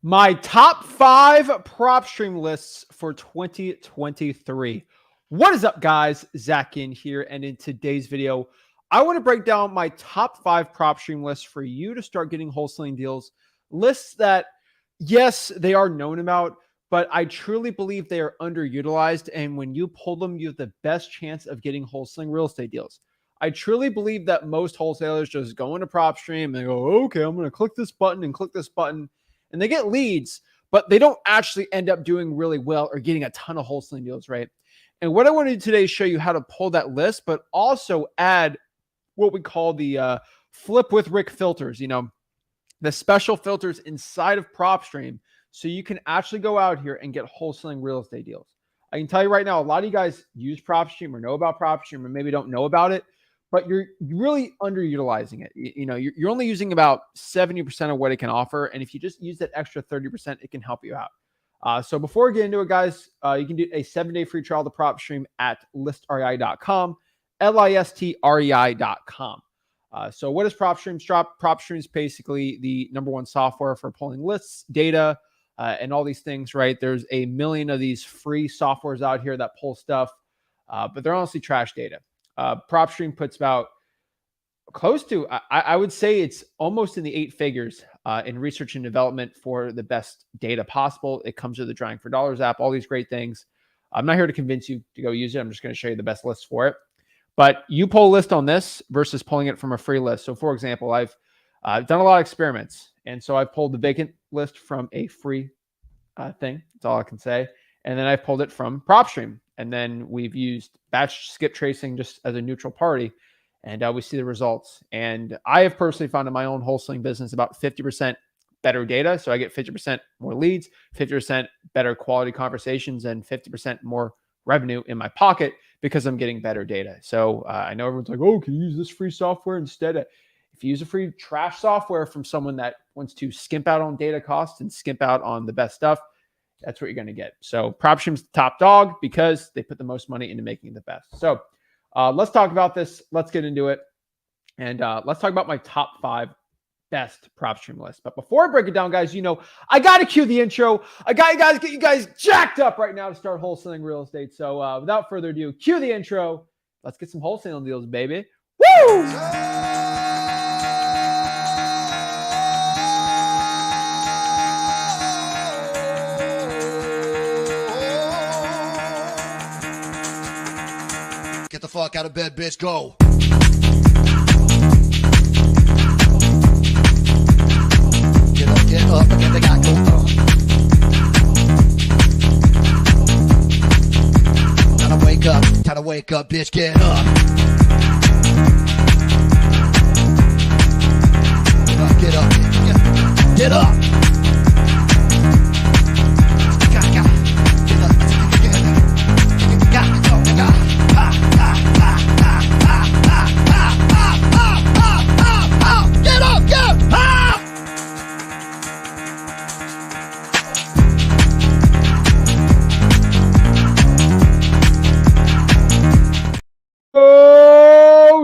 My top 5 Propstream lists for 2023. What is up, guys? Zach in here, and in today's video, I want to break down my top 5 Propstream lists for you to start getting wholesaling deals. Lists that, yes, they are known about, but I truly believe they are underutilized, and when you pull them, you have the best chance of getting wholesaling real estate deals. I truly believe that most wholesalers just go into Propstream and they go, okay, I'm going to click this button and click this button, and they get leads, but they don't actually end up doing really well or getting a ton of wholesaling deals, right? And what I want to do today is show you how to pull that list, but also add what we call the flip with Rick filters, the special filters inside of Propstream, so you can actually go out here and get wholesaling real estate deals. I can tell you right now, a lot of you guys use Propstream or know about Propstream or maybe don't know about it, but you're really underutilizing it. You're only using about 70% of what it can offer. And if you just use that extra 30%, it can help you out. So before we get into it, guys, you can do a 7-day free trial of the Propstream at listrei.com, listrei.com. So what is Propstream? Propstream is basically the #1 software for pulling lists, data, and all these things, right? There's a million of these free softwares out here that pull stuff, but they're honestly trash data. Propstream puts about close to, I would say it's almost in the 8 figures in research and development for the best data possible. It comes with the Drawing for Dollars app, all these great things. I'm not here to convince you to go use it. I'm just going to show you the best list for it. But you pull a list on this versus pulling it from a free list. So for example, I've done a lot of experiments. And so I've pulled the vacant list from a free thing. That's all I can say. And then I've pulled it from Propstream. And then we've used batch skip tracing just as a neutral party. And we see the results. And I have personally found in my own wholesaling business about 50% better data. So I get 50% more leads, 50% better quality conversations, and 50% more revenue in my pocket because I'm getting better data. So I know everyone's like, oh, can you use this free software instead? If you use a free trash software from someone that wants to skimp out on data costs and skimp out on the best stuff, that's what you're going to get. So Propstream's the top dog because they put the most money into making it the best. So let's talk about this. Let's get into it. And let's talk about my top 5 best Propstream list. But before I break it down, guys, I got to cue the intro. I got to get you guys jacked up right now to start wholesaling real estate. So without further ado, cue the intro. Let's get some wholesaling deals, baby. Woo! Get the fuck out of bed, bitch. Go. Get up, again, they got go. Time to wake up, bitch. Get up. Get up. Get up.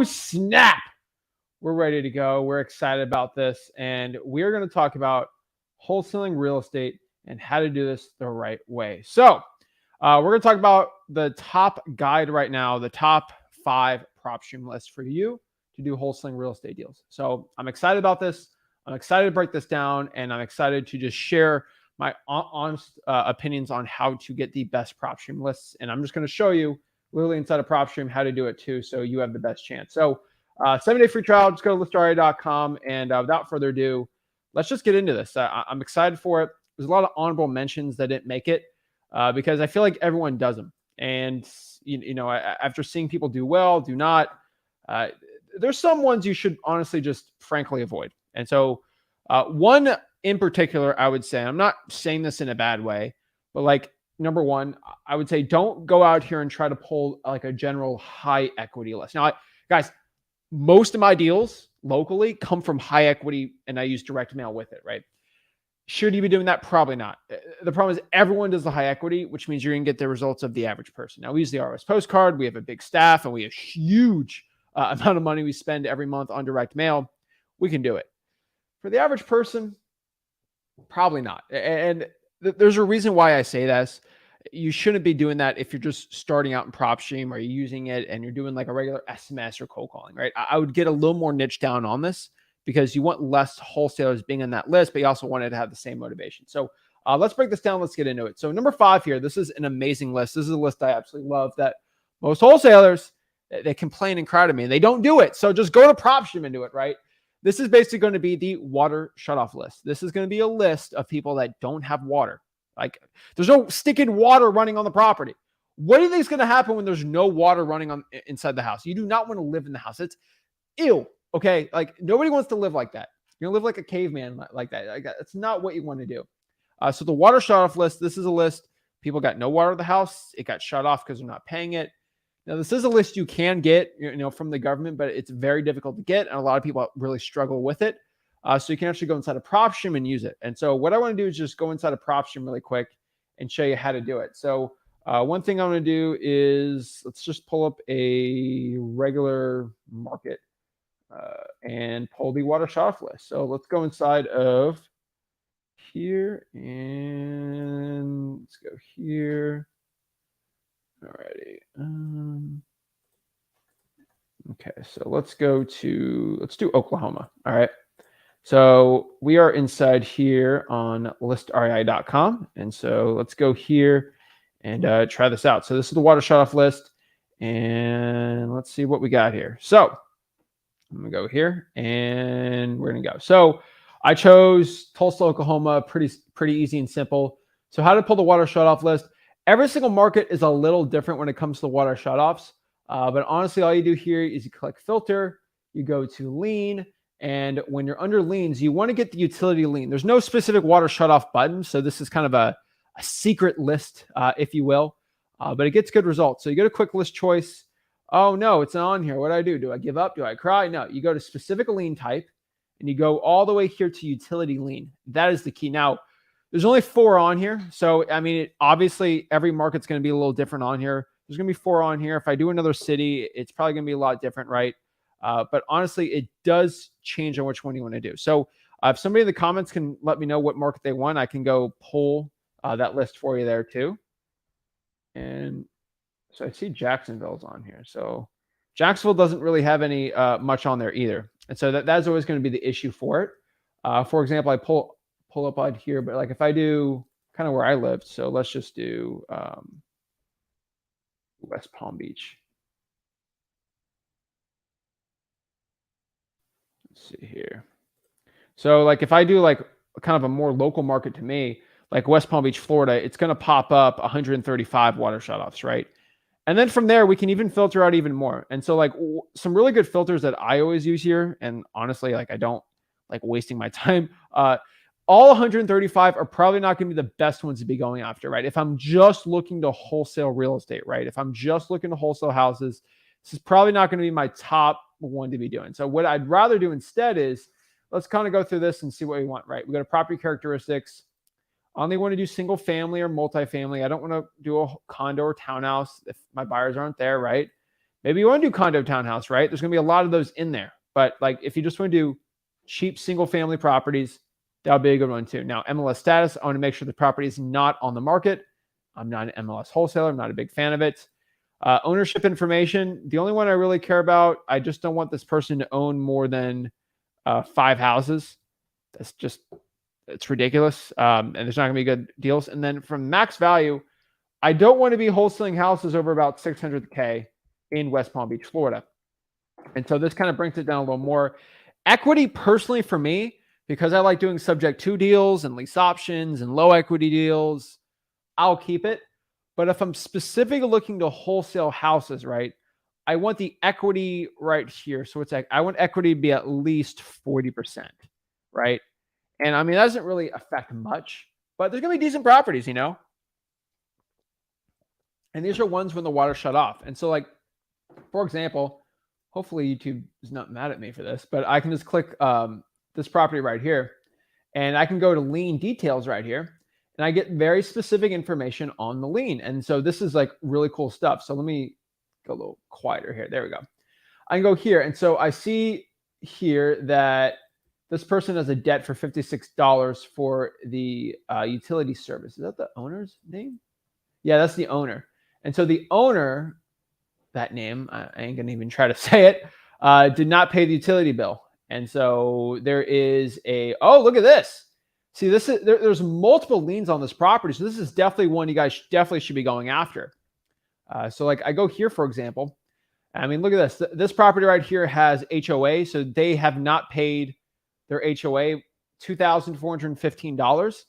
Snap. We're ready to go. We're excited about this. And we're going to talk about wholesaling real estate and how to do this the right way. So we're going to talk about the top guide right now, the top 5 Propstream lists for you to do wholesaling real estate deals. So I'm excited about this. I'm excited to break this down, and I'm excited to just share my honest opinions on how to get the best Propstream lists. And I'm just going to show you literally inside of Propstream how to do it too, so you have the best chance. So 7-day free trial, just go to listrei.com, and without further ado, let's just get into this. I'm excited for it. There's a lot of honorable mentions that didn't make it because I feel like everyone does them. And, after seeing people do well, do not, there's some ones you should honestly just frankly avoid. And so one in particular, I would say, I'm not saying this in a bad way, but like, number one, I would say don't go out here and try to pull like a general high equity list. Now, guys, most of my deals locally come from high equity, and I use direct mail with it, right? Should you be doing that? Probably not. The problem is everyone does the high equity, which means you're going to get the results of the average person. Now, we use the RS postcard. We have a big staff, and we have a huge amount of money we spend every month on direct mail. We can do it. For the average person, Probably not. And there's a reason why I say this. You shouldn't be doing that if you're just starting out in Propstream or you're using it and you're doing like a regular SMS or cold calling, right? I would get a little more niche down on this because you want less wholesalers being on that list, but you also want it to have the same motivation. So let's break this down. Let's get into it. So number 5 here, this is an amazing list. This is a list I absolutely love that most wholesalers, they complain and cry to me and they don't do it. So just go to Propstream and do it, right? This is basically going to be the water shutoff list. This is going to be a list of people that don't have water. Like there's no stinking water running on the property. What do you think is going to happen when there's no water running on inside the house? You do not want to live in the house. It's ew. Okay. Like nobody wants to live like that. You're going to live like a caveman like that. Like, that's not what you want to do. So the water shutoff list, this is a list. People got no water in the house. It got shut off because they're not paying it. Now, this is a list you can get, from the government, but it's very difficult to get, and a lot of people really struggle with it. So you can actually go inside of Propstream and use it. And so what I want to do is just go inside of Propstream really quick and show you how to do it. So one thing I'm going to do is let's just pull up a regular market and pull the water shutoff list. So let's go inside of here and let's go here. Alrighty. Okay, so let's do Oklahoma. All right. So we are inside here on listrei.com. And so let's go here and try this out. So this is the water shutoff list. And let's see what we got here. So I'm going to go here and we're going to go. So I chose Tulsa, Oklahoma, pretty easy and simple. So how to pull the water shutoff list. Every single market is a little different when it comes to the water shutoffs. But honestly, all you do here is you click filter, you go to lien, and when you're under liens, you want to get the utility lien. There's no specific water shutoff button, so this is kind of a secret list, if you will, but it gets good results. So you go to quick list choice. Oh no, it's not on here. What do I do? Do I give up? Do I cry? No, you go to specific lien type, and you go all the way here to utility lien. That is the key. Now, there's only 4 on here. So, I mean, obviously, every market's going to be a little different on here. There's going to be 4 on here. If I do another city, it's probably going to be a lot different, right? But honestly, it does change on which one you want to do. So if somebody in the comments can let me know what market they want, I can go pull that list for you there too. And so I see Jacksonville's on here. So Jacksonville doesn't really have any much on there either. And so that's always going to be the issue for it. For example, I pull up on here, but like if I do kind of where I lived, so let's just do West Palm Beach. Let's see here. So like if I do like kind of a more local market to me, like West Palm Beach, Florida, it's going to pop up 135 water shutoffs, right? And then from there, we can even filter out even more. And so like some really good filters that I always use here, and honestly, like I don't like wasting my time. All 135 are probably not going to be the best ones to be going after, right? If I'm just looking to wholesale real estate, right? If I'm just looking to wholesale houses, this is probably not going to be my top one to be doing. So what I'd rather do instead is let's kind of go through this and see what we want, right? We go to property characteristics. I only want to do single family or multifamily. I don't want to do a condo or townhouse if my buyers aren't there, right? Maybe you want to do condo townhouse, right? There's going to be a lot of those in there. But like if you just want to do cheap single family properties, that'll be a good one too. Now, MLS status, I want to make sure the property is not on the market. I'm not an MLS wholesaler. I'm not a big fan of it. Ownership information, the only one I really care about, I just don't want this person to own more than 5 houses. It's ridiculous. And there's not going to be good deals. And then from max value, I don't want to be wholesaling houses over about $600K in West Palm Beach, Florida. And so this kind of brings it down a little more. Equity, personally, for me, because I like doing subject to deals and lease options and low equity deals, I'll keep it. But if I'm specifically looking to wholesale houses, right, I want the equity right here. So it's like I want equity to be at least 40%, right? And I mean, that doesn't really affect much, but there's going to be decent properties, And these are ones when the water shut off. And so like, for example, hopefully YouTube is not mad at me for this, but I can just click this property right here, and I can go to lien details right here, and I get very specific information on the lien. And so this is like really cool stuff. So let me go a little quieter here. There we go. I can go here. And so I see here that This person has a debt for $56 for the utility service. Is that the owner's name? Yeah, that's the owner. And so the owner, that name, I ain't gonna even try to say it, did not pay the utility bill. And so there is oh, look at this. See, there's multiple liens on this property. So this is definitely one you guys definitely should be going after. So like I go here, for example. I mean, look at this. This property right here has HOA. So they have not paid their HOA, $2,415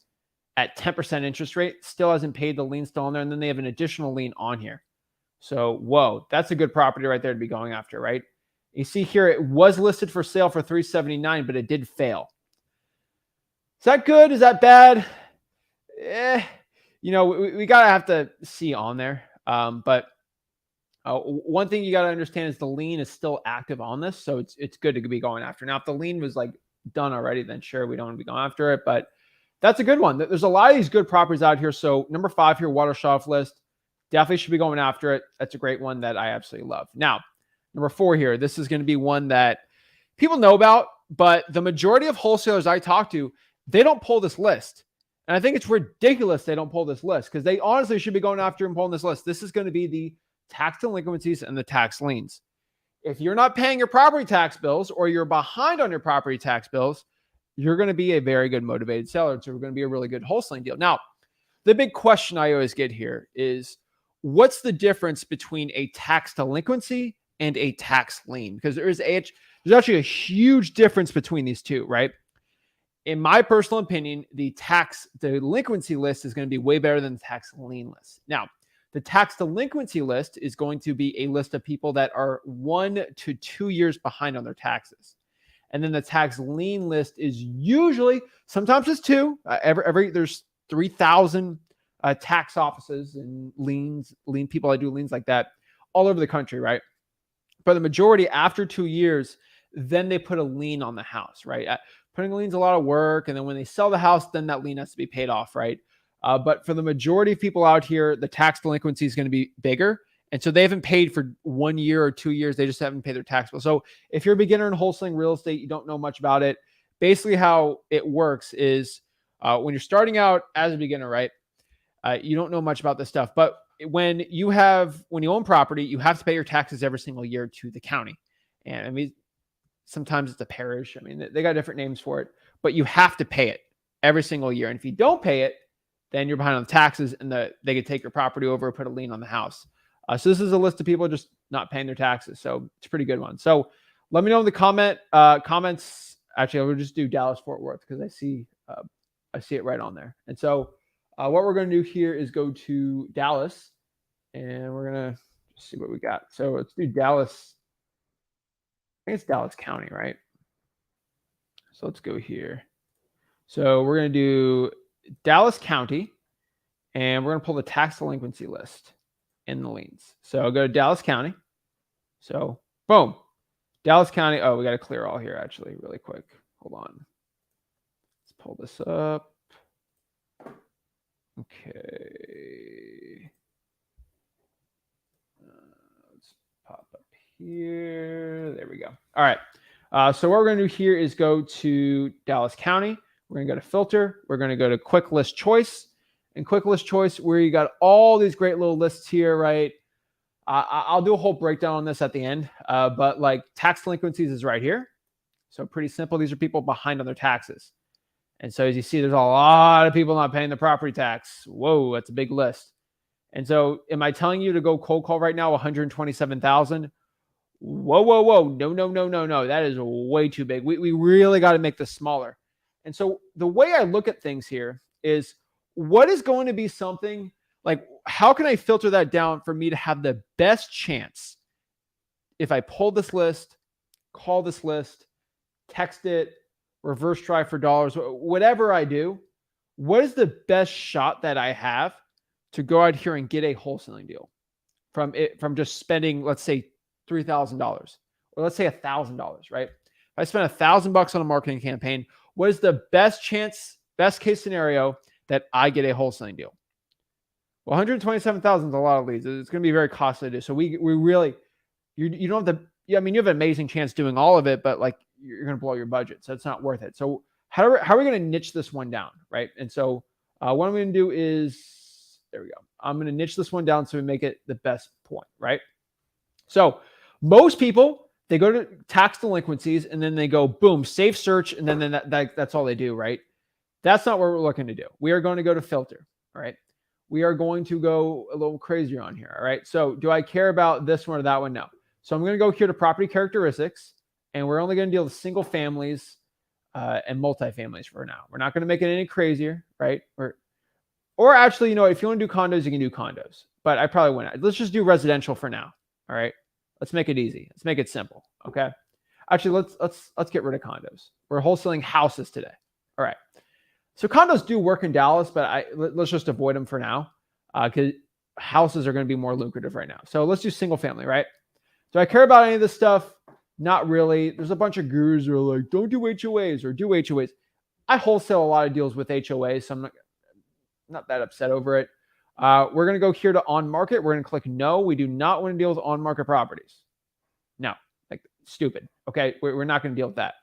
at 10% interest rate. Still hasn't paid the lien still on there. And then they have an additional lien on here. So, whoa, that's a good property right there to be going after, right? You see here, it was listed for sale for $379, but it did fail. Is that good? Is that bad? You know, we gotta have to see on there. But one thing you gotta understand is the lien is still active on this, so it's good to be going after. Now, if the lien was like done already, then sure, we don't want to be going after it. But that's a good one. There's a lot of these good properties out here. So number 5 here, water shutoff list. Definitely should be going after it. That's a great one that I absolutely love. Now, number 4 here. This is going to be one that people know about, but the majority of wholesalers I talk to, they don't pull this list. And I think it's ridiculous they don't pull this list because they honestly should be going after and pulling this list. This is going to be the tax delinquencies and the tax liens. If you're not paying your property tax bills or you're behind on your property tax bills, you're going to be a very good motivated seller. So we're going to be a really good wholesaling deal. Now, the big question I always get here is, what's the difference between a tax delinquency and a tax lien? Because there's actually a huge difference between these two, right? In my personal opinion, the tax delinquency list is going to be way better than the tax lien list. Now, the tax delinquency list is going to be a list of people that are 1 to 2 years behind on their taxes. And then the tax lien list is usually, sometimes it's 2. There's 3,000 tax offices and lien people that do liens like that all over the country, right? But the majority, after 2 years, then they put a lien on the house, right? Putting a lien's a lot of work, and then when they sell the house, then that lien has to be paid off, right? But for the majority of people out here, the tax delinquency is going to be bigger. And so they haven't paid for 1 year or 2 years. They just haven't paid their tax bill. So if you're a beginner in wholesaling real estate, you don't know much about it. Basically how it works is when you're starting out as a beginner, right? You don't know much about this stuff. But when you own property, you have to pay your taxes every single year to the county. And I mean, sometimes it's a parish. I mean, they got different names for it, but you have to pay it every single year. And if you don't pay it, then you're behind on the taxes, and they could take your property over and put a lien on the house. So this is a list of people just not paying their taxes. So it's a pretty good one. So let me know in the comments. Actually, I'll just do Dallas Fort Worth because I see it right on there. And so what we're going to do here is go to Dallas, and we're going to see what we got. So let's do Dallas. I think it's Dallas County, right? So let's go here. So we're going to do Dallas County, and we're going to pull the tax delinquency list in the liens. So I'll go to Dallas County. So boom, Dallas County. Oh, we got to clear all here actually really quick. Hold on. Let's pull this up. Okay. Let's pop up here. There we go. All right. So what we're going to do here is go to Dallas County. We're going to go to filter. We're going to go to quick list choice. And quick list choice, where you got all these great little lists here, right? I'll do a whole breakdown on this at the end. But like tax delinquencies is right here. So pretty simple. These are people behind on their taxes. And so as you see, there's a lot of people not paying the property tax. Whoa, that's a big list. And so am I telling you to go cold call right now 127,000? Whoa. No. That is way too big. We really got to make this smaller. And so the way I look at things here is, what is going to be something like, how can I filter that down for me to have the best chance if I pull this list, call this list, text it, reverse try for dollars, whatever I do, what is the best shot that I have to go out here and get a wholesaling deal from just spending, let's say $3,000 or let's say $1,000, right? If I spend $1,000 on a marketing campaign, what is the best chance, best case scenario that I get a wholesaling deal? Well, 127,000 is a lot of leads. It's going to be very costly to do. So we really, you don't have the, I mean, you have an amazing chance doing all of it, but like you're going to blow your budget. So it's not worth it. So how are we going to niche this one down, right? And so what I'm going to do is, there we go. I'm going to niche this one down so we make it the best point, right? So most people, they go to tax delinquencies and then they go, boom, safe search. And then that's all they do, right? That's not what we're looking to do. We are going to go to filter, all right? We are going to go a little crazier on here, all right? So do I care about this one or that one? No. So I'm going to go here to property characteristics, and we're only going to deal with single families and multifamilies for now. We're not going to make it any crazier, right? Or actually, if you want to do condos, you can do condos, but I probably wouldn't. Let's just do residential for now, all right? Let's make it easy. Let's make it simple, okay? Actually, let's get rid of condos. We're wholesaling houses today, all right? So condos do work in Dallas, but let's just avoid them for now because houses are going to be more lucrative right now. So let's do single family, right? Do I care about any of this stuff? Not really. There's a bunch of gurus who are like, don't do HOAs or do HOAs. I wholesale a lot of deals with HOAs, so I'm not that upset over it. We're going to go here to on market. We're going to click no. We do not want to deal with on market properties. No, like stupid. Okay, we're not going to deal with that.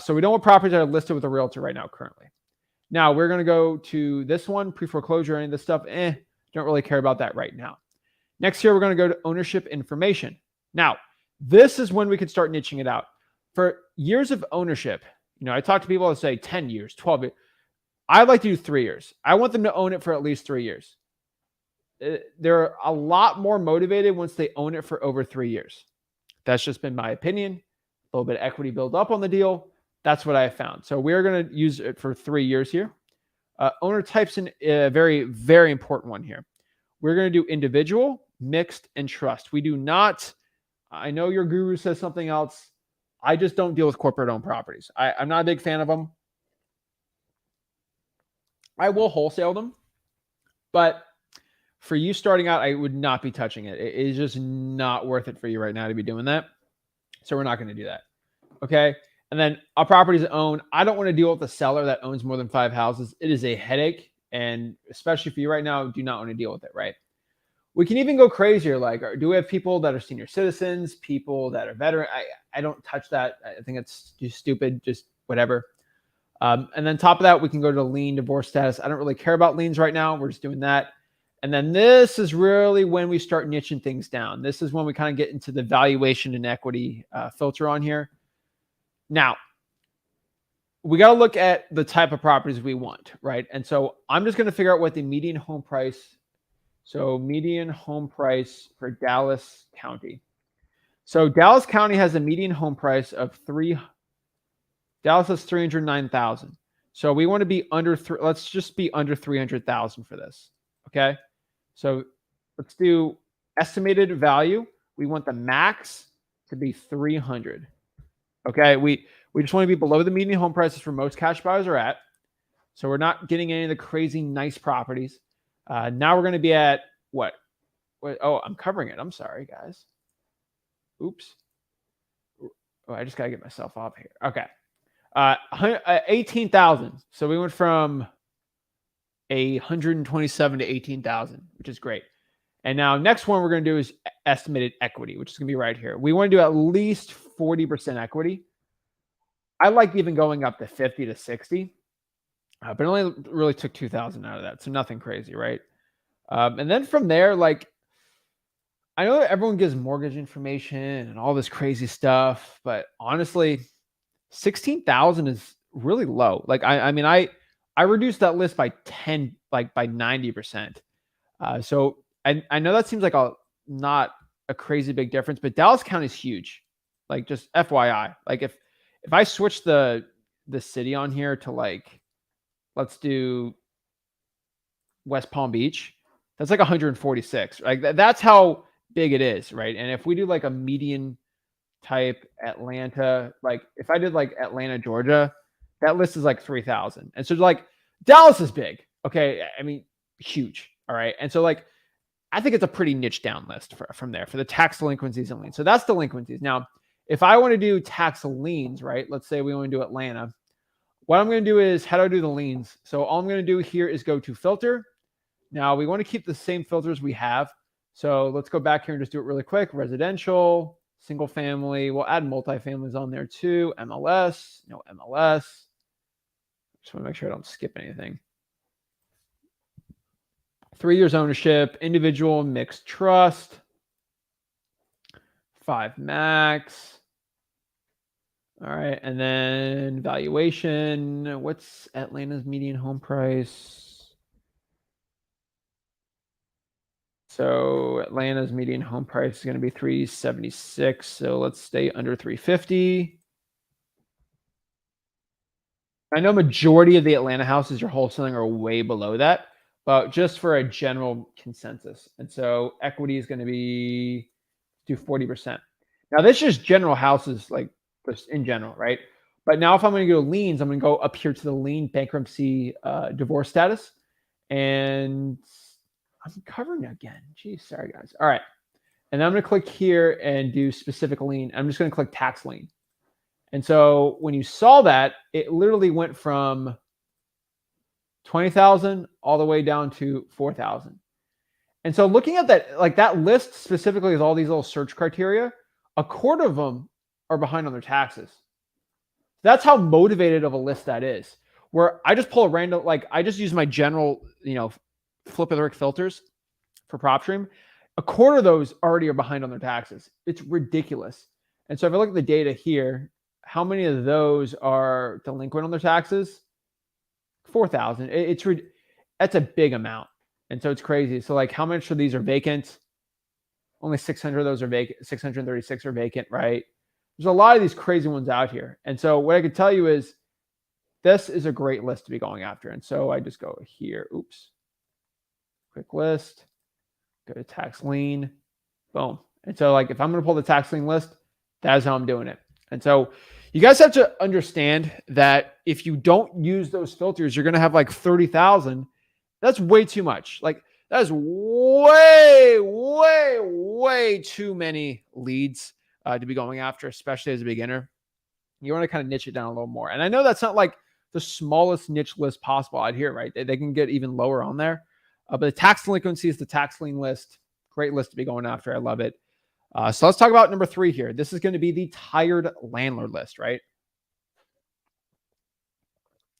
So we don't want properties that are listed with a realtor right now currently. Now we're going to go to this one, pre-foreclosure, any of this stuff. Don't really care about that right now. Next here, we're going to go to ownership information. Now, this is when we can start niching it out. For years of ownership, I talk to people that say 10 years, 12 years. I like to do 3 years. I want them to own it for at least 3 years. They're a lot more motivated once they own it for over 3 years. That's just been my opinion. A little bit of equity build up on the deal. That's what I have found. So we're going to use it for 3 years here. Owner types in a very, very important one here. We're going to do individual, mixed, and trust. We do not, I know your guru says something else. I just don't deal with corporate owned properties. I'm not a big fan of them. I will wholesale them, but for you starting out, I would not be touching it. It is just not worth it for you right now to be doing that. So we're not going to do that. Okay. And then our properties owned. I don't want to deal with a seller that owns more than 5 houses. It is a headache. And especially for you right now, do not want to deal with it, right? We can even go crazier. Like, do we have people that are senior citizens, people that are veteran? I don't touch that. I think it's just stupid, just whatever. And then top of that, we can go to lien divorce status. I don't really care about liens right now. We're just doing that. And then this is really when we start niching things down. This is when we kind of get into the valuation and equity filter on here. Now, we got to look at the type of properties we want, right? And so I'm just going to figure out what the median home price. So median home price for Dallas County. So Dallas County has a median home price of Dallas has 309,000. So we want to be under let's just be under 300,000 for this. Okay. So let's do estimated value. We want the max to be 300. Okay. We just want to be below the median home prices for most cash buyers are at. So we're not getting any of the crazy nice properties. Now we're going to be at what? Oh, I'm covering it. I'm sorry, guys. Oops. Oh, I just got to get myself off here. Okay. 18,000. So we went from 127 to 18,000, which is great. And now next one we're going to do is estimated equity, which is going to be right here. We want to do at least 40% equity. I like even going up to 50 to 60, but it only really took 2,000 out of that. So nothing crazy, right? And then from there, like, I know that everyone gives mortgage information and all this crazy stuff, but honestly, 16,000 is really low. Like, I mean, I reduced that list by 10, like by 90%. So I know that seems like not a crazy big difference, but Dallas County is huge. Like, just FYI, like if I switch the city on here to, like, let's do West Palm Beach, that's like 146. Like that's how big it is, right? And if we do like a median type Atlanta, like if I did like Atlanta, Georgia, that list is like 3,000. And so like Dallas is big. Okay. I mean, huge. All right. And so like, I think it's a pretty niche down list from there for the tax delinquencies and liens. So that's delinquencies. Now, if I want to do tax liens, right? Let's say we want to do Atlanta. What I'm going to do is, how do I do the liens? So all I'm going to do here is go to filter. Now we want to keep the same filters we have. So let's go back here and just do it really quick. Residential, Single family, we'll add multifamilies on there too. MLS, no MLS. Just want to make sure I don't skip anything. 3 years ownership, individual, mixed trust, 5 max. All right, and then valuation. What's Atlanta's median home price? So Atlanta's median home price is going to be 376. So let's stay under 350. I know majority of the Atlanta houses you're wholesaling are way below that, but just for a general consensus. And so equity is going to be do 40%. Now this is just general houses, like just in general, right? But now if I'm going to go liens, I'm going to go up here to the lien, bankruptcy, divorce status. And I'm covering again. Geez, sorry guys. All right. And I'm going to click here and do specific lien. I'm just going to click tax lien. And so when you saw that, it literally went from 20,000 all the way down to 4,000. And so looking at that, like that list specifically with all these little search criteria, a quarter of them are behind on their taxes. That's how motivated of a list that is. Where I just pull a random, like I just use my general, flip with Rick filters for Propstream. A quarter of those already are behind on their taxes. It's ridiculous. And so if I look at the data here, how many of those are delinquent on their taxes? 4,000. That's a big amount. And so it's crazy. So like how much of these are vacant? Only 600 of those are vacant. 636 are vacant, right? There's a lot of these crazy ones out here. And so what I could tell you is this is a great list to be going after. And so I just go here. Oops. Quick list. Go to tax lien. Boom. And so like if I'm going to pull the tax lien list, that's how I'm doing it. And so you guys have to understand that if you don't use those filters, you're going to have like 30,000. That's way too much. Like that is way, way, way too many leads to be going after, especially as a beginner. You want to kind of niche it down a little more. And I know that's not like the smallest niche list possible out here, right? They can get even lower on there. But the tax delinquency is the tax lien list. Great list to be going after. I love it. So let's talk about number 3 here. This is going to be the tired landlord list, right?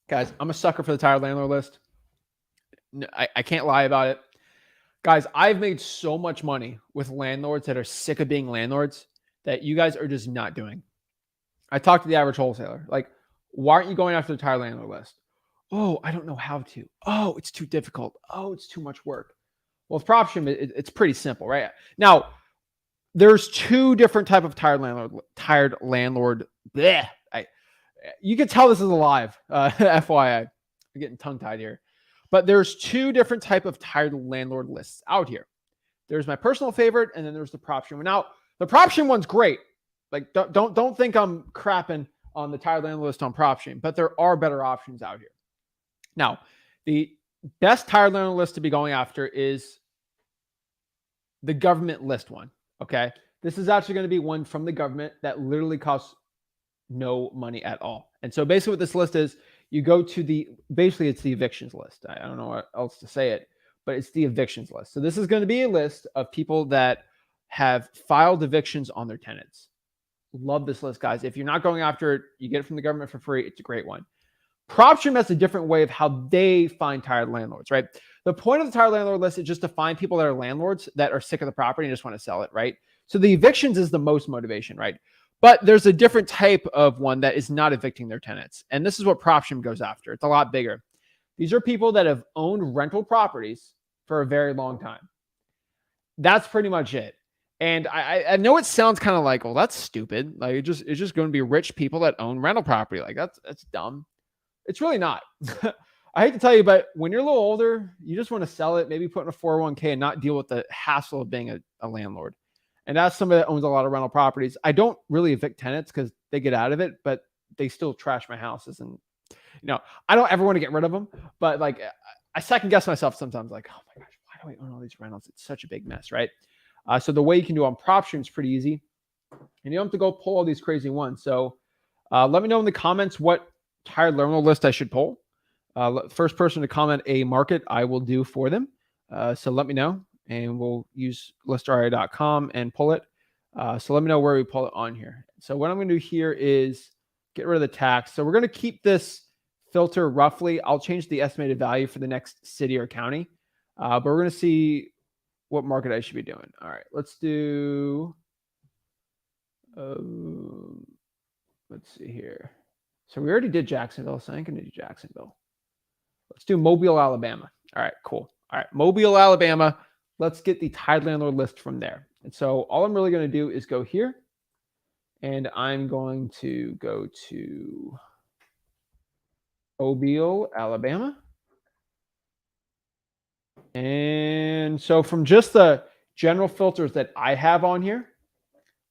Guys, I'm a sucker for the tired landlord list. I can't lie about it. Guys, I've made so much money with landlords that are sick of being landlords that you guys are just not doing. I talked to the average wholesaler. Like, why aren't you going after the tired landlord list? Oh, I don't know how to. Oh, it's too difficult. Oh, it's too much work. Well, with Propstream, it's pretty simple, right? Now, there's 2 different type of tired landlord. Bleh. You can tell this is a live, FYI. I'm getting tongue-tied here. But there's 2 different type of tired landlord lists out here. There's my personal favorite, and then there's the Propstream. Now, the Propstream one's great. Like, don't think I'm crapping on the tired landlord list on Propstream, but there are better options out here. Now, the best tired landlord list to be going after is the government list one. Okay. This is actually going to be one from the government that literally costs no money at all. And so basically what this list is, you go to basically it's the evictions list. I don't know what else to say it, but it's the evictions list. So this is going to be a list of people that have filed evictions on their tenants. Love this list, guys. If you're not going after it, you get it from the government for free. It's a great one. Propstream has a different way of how they find tired landlords, right? The point of the tired landlord list is just to find people that are landlords that are sick of the property and just want to sell it, right? So the evictions is the most motivation, right? But there's a different type of one that is not evicting their tenants. And this is what Propstream goes after. It's a lot bigger. These are people that have owned rental properties for a very long time. That's pretty much it. And I know it sounds kind of like, well, that's stupid. Like it's just going to be rich people that own rental property. Like that's dumb. It's really not. I hate to tell you, but when you're a little older, you just want to sell it, maybe put in a 401k and not deal with the hassle of being a landlord. And that's somebody that owns a lot of rental properties. I don't really evict tenants because they get out of it, but they still trash my houses. And, I don't ever want to get rid of them. But like, I second guess myself sometimes like, oh my gosh, why do I own all these rentals? It's such a big mess, right? So the way you can do it on Propstream is pretty easy. And you don't have to go pull all these crazy ones. So let me know in the comments what tired landlord list I should pull. First person to comment a market, I will do for them. So let me know, and we'll use listri.com and pull it. So let me know where we pull it on here. So what I'm going to do here is get rid of the tax. So we're going to keep this filter roughly. I'll change the estimated value for the next city or county, but we're going to see what market I should be doing. All right, let's do, let's see here. So we already did Jacksonville, so I ain't going to do Jacksonville. Let's do Mobile, Alabama. All right, cool. All right, Mobile, Alabama. Let's get the tied landlord list from there. And so all I'm really going to do is go here, and I'm going to go to Mobile, Alabama. And so from just the general filters that I have on here,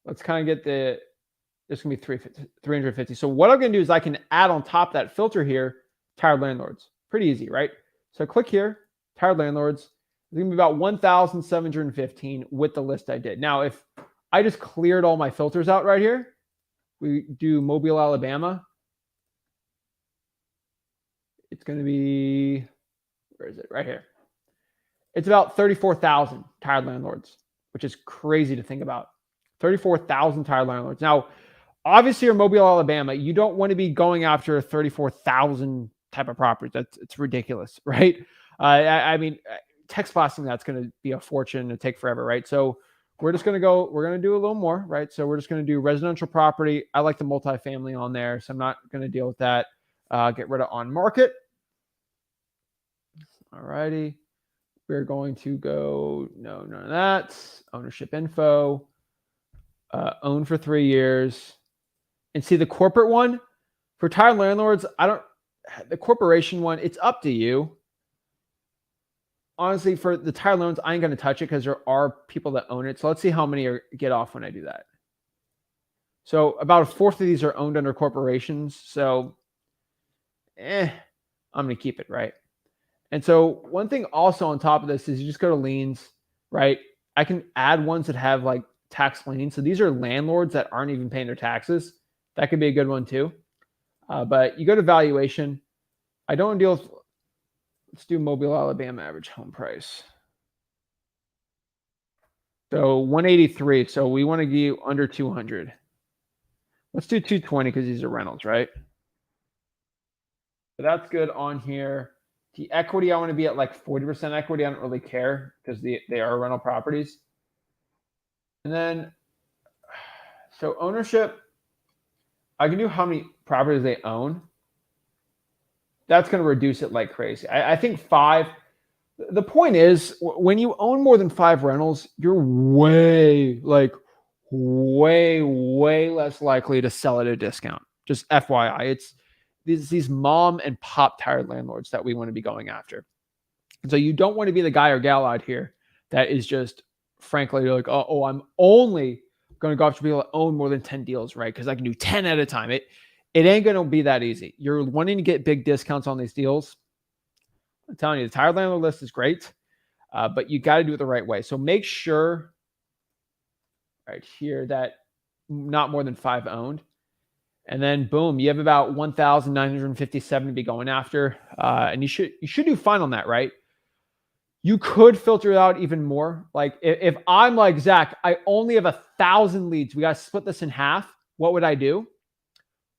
let's kind of get the, there's going to be 350. So what I'm going to do is I can add on top that filter here, tired landlords. Pretty easy, right? So click here, tired landlords. It's going to be about 1,715 with the list I did. Now, if I just cleared all my filters out right here, we do Mobile, Alabama. It's going to be, where is it? Right here. It's about 34,000 tired landlords, which is crazy to think about. 34,000 tired landlords. Now, obviously, you're Mobile, Alabama. You don't want to be going after 34,000 type of properties. It's ridiculous, right? I mean, text blasting, that's going to be a fortune and take forever, right? So we're just going to go, we're going to do a little more, right? So we're just going to do residential property. I like the multifamily on there, so I'm not going to deal with that. Get rid of on market. All righty. We're going to go, no, none of that. Ownership info. Own for 3 years. And see the corporate one for tired landlords, the corporation one, it's up to you. Honestly, for the tired loans, I ain't going to touch it because there are people that own it. So let's see how many get off when I do that. So about a fourth of these are owned under corporations. So I'm going to keep it, right? And so one thing also on top of this is you just go to liens, right? I can add ones that have like tax liens. So these are landlords that aren't even paying their taxes. That could be a good one too. But you go to valuation. I don't deal with, let's do Mobile, Alabama average home price. So 183. So we want to give under 200. Let's do 220 because these are rentals, right? So that's good on here. The equity, I want to be at like 40% equity. I don't really care because they are rental properties. And then, so ownership, I can do how many properties they own. That's going to reduce it like crazy. I think 5. The point is, when you own more than 5 rentals, you're way less likely to sell at a discount. Just FYI, it's these mom and pop tired landlords that we want to be going after. And so you don't want to be the guy or gal out here that is just, frankly, like, oh, I'm only going to go after people that own more than 10 deals, right? Because I can do 10 at a time. It ain't going to be that easy. You're wanting to get big discounts on these deals. I'm telling you, the tired landlord list is great, but you got to do it the right way. So make sure right here that not more than 5 owned. And then boom, you have about 1,957 to be going after. And you should do fine on that, right? You could filter it out even more. Like if I'm like, Zach, I only have 1,000 leads. We got to split this in half. What would I do?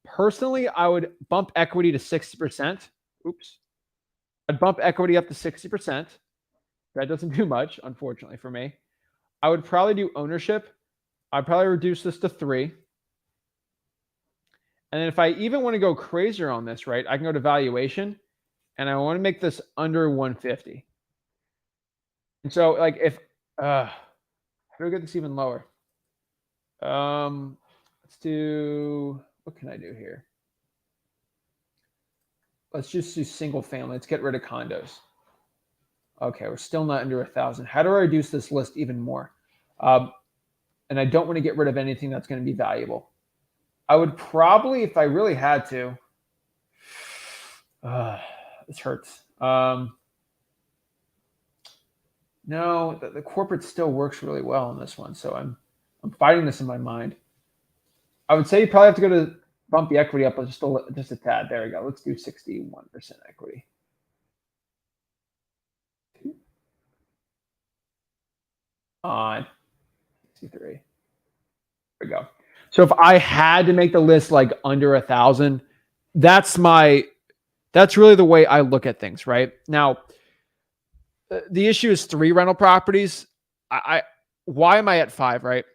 Personally, I would bump equity to 60%. Oops. I'd bump equity up to 60%. That doesn't do much, unfortunately, for me. I would probably do ownership. I'd probably reduce this to 3. And then if I even want to go crazier on this, right, I can go to valuation, and I want to make this under 150. And so, like, if how do I get this even lower? Let's do, what can I do here? Let's just do single family. Let's get rid of condos. Okay, we're still not under 1,000. How do I reduce this list even more? And I don't want to get rid of anything that's going to be valuable. I would probably, if I really had to, this hurts. No, the corporate still works really well on this one. So I'm fighting this in my mind. I would say you probably have to go to bump the equity up just a tad. There we go. Let's do 61% equity. On 63. we go. So if I had to make the list like under 1,000, that's really the way I look at things, right? Now, the issue is 3 rental properties. Why am I at 5, right?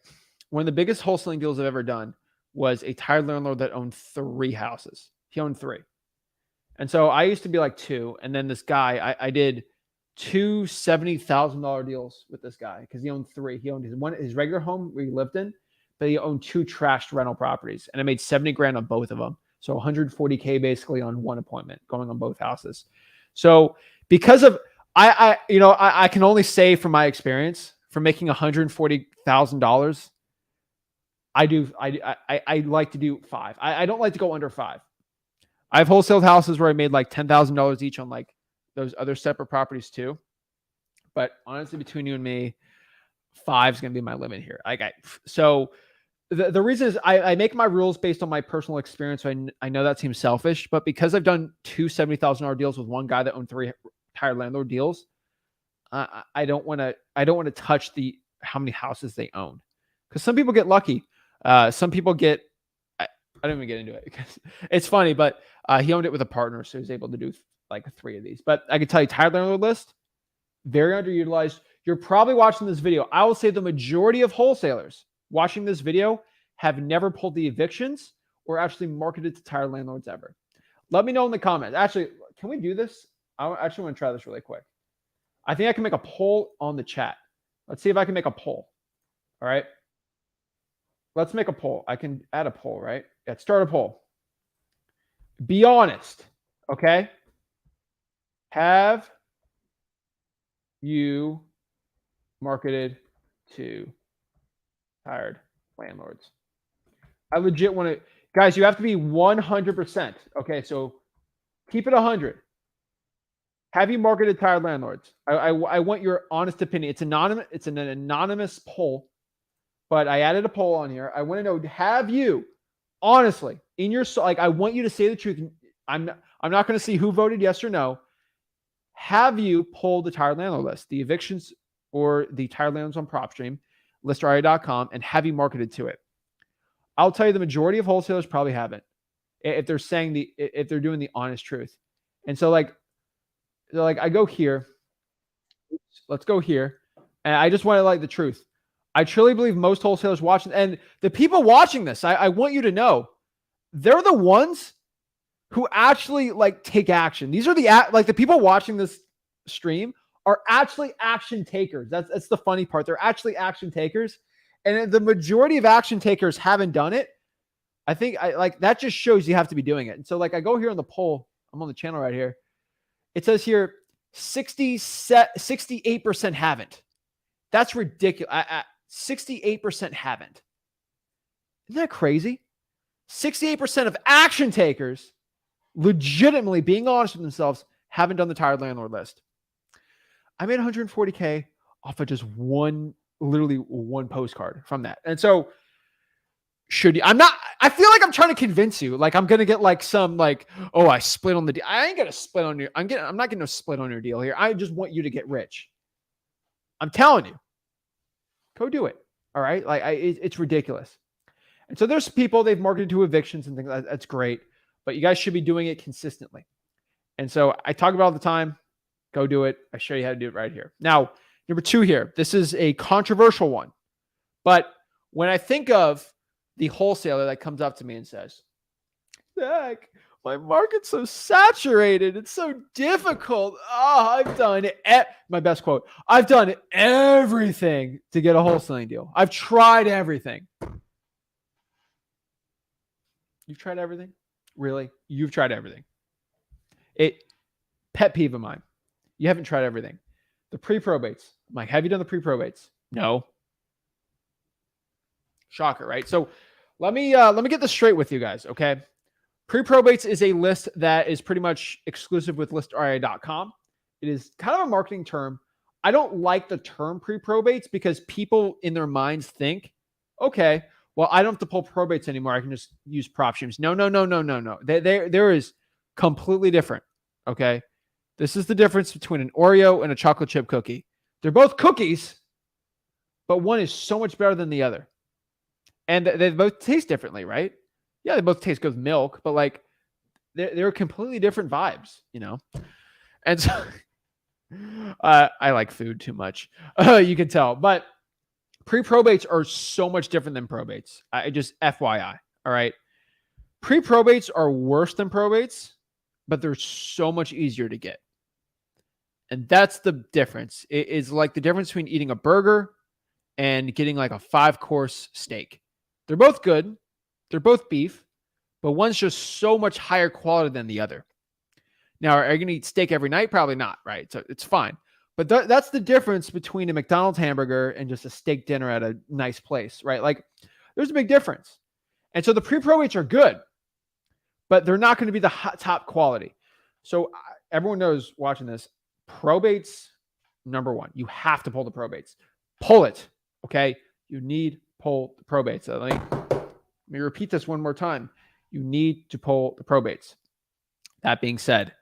One of the biggest wholesaling deals I've ever done was a tired landlord that owned 3 houses. He owned 3. And so I used to be like 2. And then this guy, I did 2 $70,000 deals with this guy because he owned 3. He owned his regular home where he lived in, but he owned 2 trashed rental properties. And I made 70 grand on both of them. So 140K basically on one appointment going on both houses. So because of, I can only say from my experience from making $140,000, I like to do 5. I don't like to go under 5. I've wholesaled houses where I made like $10,000 each on like those other separate properties too. But honestly, between you and me, 5 is going to be my limit here. So the reason is I make my rules based on my personal experience. So I know that seems selfish, but because I've done 2 $70,000 deals with one guy that owned 3 tired landlord deals, I don't want to touch how many houses they own, because some people get lucky. Some people get, I don't even get into it because it's funny, but he owned it with a partner, so he was able to do like 3 of these. But I can tell you, tired landlord list, very underutilized. You're probably watching this video. I will say the majority of wholesalers watching this video have never pulled the evictions or actually marketed to tired landlords ever. Let me know in the comments. Actually, can we do this? I actually want to try this really quick. I think I can make a poll on the chat. Let's see if I can make a poll. All right. Let's make a poll. I can add a poll, right? Yeah, start a poll. Be honest. Okay. Have you marketed to tired landlords? I legit want to, guys, you have to be 100%. Okay. So keep it 100. Have you marketed tired landlords? I want your honest opinion. It's anonymous. It's an anonymous poll, but I added a poll on here. I want to know, have you honestly in your, like, I want you to say the truth. I'm not going to see who voted yes or no. Have you pulled the tired landlord list, the evictions or the tired landlords on Propstream, listria.com, and have you marketed to it? I'll tell you the majority of wholesalers probably haven't, if they're saying if they're doing the honest truth. And so like I go here, let's go here. And I just want to like the truth. I truly believe most wholesalers watching, and the people watching this, I want you to know, they're the ones who actually like take action. These are the people watching this stream are actually action takers. That's the funny part. They're actually action takers. And the majority of action takers haven't done it. I think that just shows you have to be doing it. And so like I go here on the poll, I'm on the channel right here. It says here 68% haven't. That's ridiculous. 68% haven't. Isn't that crazy? 68% of action takers, legitimately being honest with themselves, haven't done the tired landlord list. I made 140K off of just literally one postcard from that. And so I feel like I'm trying to convince you, like I'm going to get like some like, oh, I split on the deal. I ain't going to split on I'm not getting no split on your deal here. I just want you to get rich. I'm telling you, go do it. All right. Like it's ridiculous. And so there's people they've marketed to evictions and things like that. That's great, but you guys should be doing it consistently. And so I talk about it all the time. Go do it. I show you how to do it right here. Now, number 2 here, this is a controversial one, but when I think of the wholesaler that comes up to me and says, Zach, my market's so saturated. It's so difficult. Oh, I've done it. My best quote. I've done everything to get a wholesaling deal. I've tried everything. You've tried everything? Really? You've tried everything. Pet peeve of mine. You haven't tried everything. The pre-probates. I'm like, have you done the pre-probates? No. Shocker, right? So let me get this straight with you guys, okay? Pre-probates is a list that is pretty much exclusive with listria.com. It is kind of a marketing term. I don't like the term pre-probates because people in their minds think, okay, well, I don't have to pull probates anymore. I can just use Propstreams. No. There is completely different, okay? This is the difference between an Oreo and a chocolate chip cookie. They're both cookies, but one is so much better than the other. And they both taste differently, right? Yeah, they both taste good with milk, but like they're completely different vibes, you know? And so I like food too much. You can tell. But pre-probates are so much different than probates. I just FYI. All right. Pre-probates are worse than probates, but they're so much easier to get. And that's the difference. It is like the difference between eating a burger and getting like a 5-course steak. They're both good. They're both beef, but one's just so much higher quality than the other. Now, are you going to eat steak every night? Probably not, right? So it's fine. But that's the difference between a McDonald's hamburger and just a steak dinner at a nice place, right? Like there's a big difference. And so the pre-probates are good, but they're not going to be the top quality. So everyone knows watching this, probates, number one, you have to pull the probates. Pull it, okay? You need pull the probates. So let me repeat this one more time. You need to pull the probates. That being said,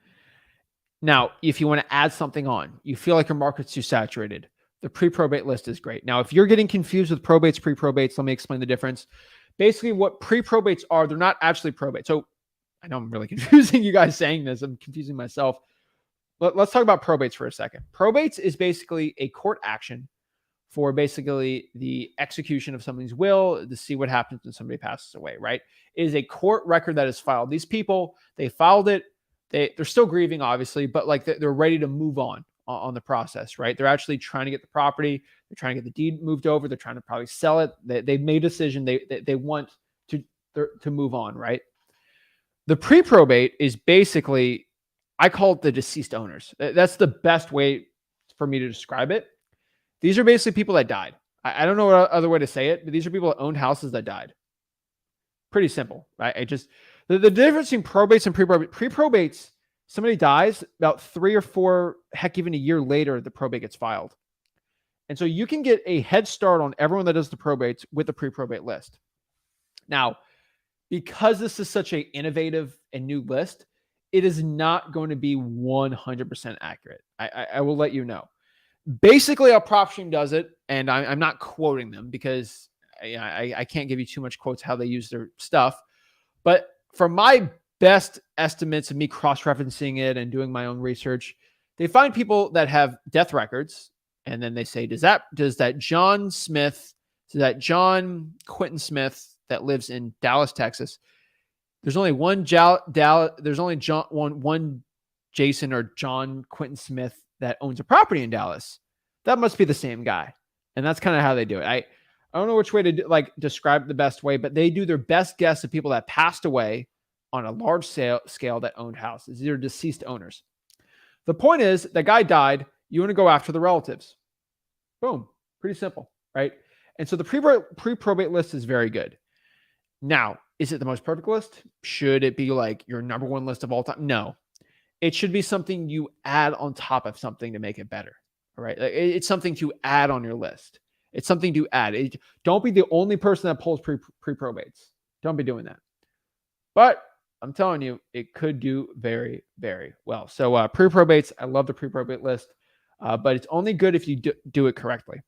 now, if you want to add something on, you feel like your market's too saturated, the pre-probate list is great. Now, if you're getting confused with probates, pre-probates, let me explain the difference. Basically, what pre-probates are, they're not actually probate. So I know I'm really confusing you guys saying this. I'm confusing myself. Let's talk about probates for a second. Probates is basically a court action for basically the execution of somebody's will to see what happens when somebody passes away, right? It is a court record that is filed. These people, they filed it. They're still grieving, obviously, but like they're ready to move on the process, right? They're actually trying to get the property. They're trying to get the deed moved over. They're trying to probably sell it. They've made a decision. They want to move on, right? The pre-probate is basically, I call it the deceased owners. That's the best way for me to describe it. These are basically people that died. I don't know what other way to say it, but these are people that owned houses that died. Pretty simple, right? The difference between probates and pre-probates, somebody dies about 3 or 4, heck, even a year later, the probate gets filed. And so you can get a head start on everyone that does the probates with the pre-probate list. Now, because this is such an innovative and new list, it is not going to be 100% accurate. I will let you know. Basically, how Propstream does it, and I'm not quoting them because I can't give you too much quotes how they use their stuff. But from my best estimates of me cross-referencing it and doing my own research, they find people that have death records, and then they say, does that John Quentin Smith that lives in Dallas, Texas? There's only one one Jason or John Quentin Smith that owns a property in Dallas. That must be the same guy. And that's kind of how they do it. I don't know which way to describe the best way, but they do their best guess of people that passed away on a large scale that owned houses. These are deceased owners. The point is, that guy died. You want to go after the relatives. Boom. Pretty simple, right? And so the pre-probate list is very good. Now, is it the most perfect list? Should it be like your number one list of all time? No. It should be something you add on top of something to make it better. All right. It's something to add on your list. It's something to add. Don't be the only person that pulls pre-probates. Don't be doing that. But I'm telling you, it could do very, very well. So pre-probates, I love the pre-probate list, but it's only good if you do it correctly.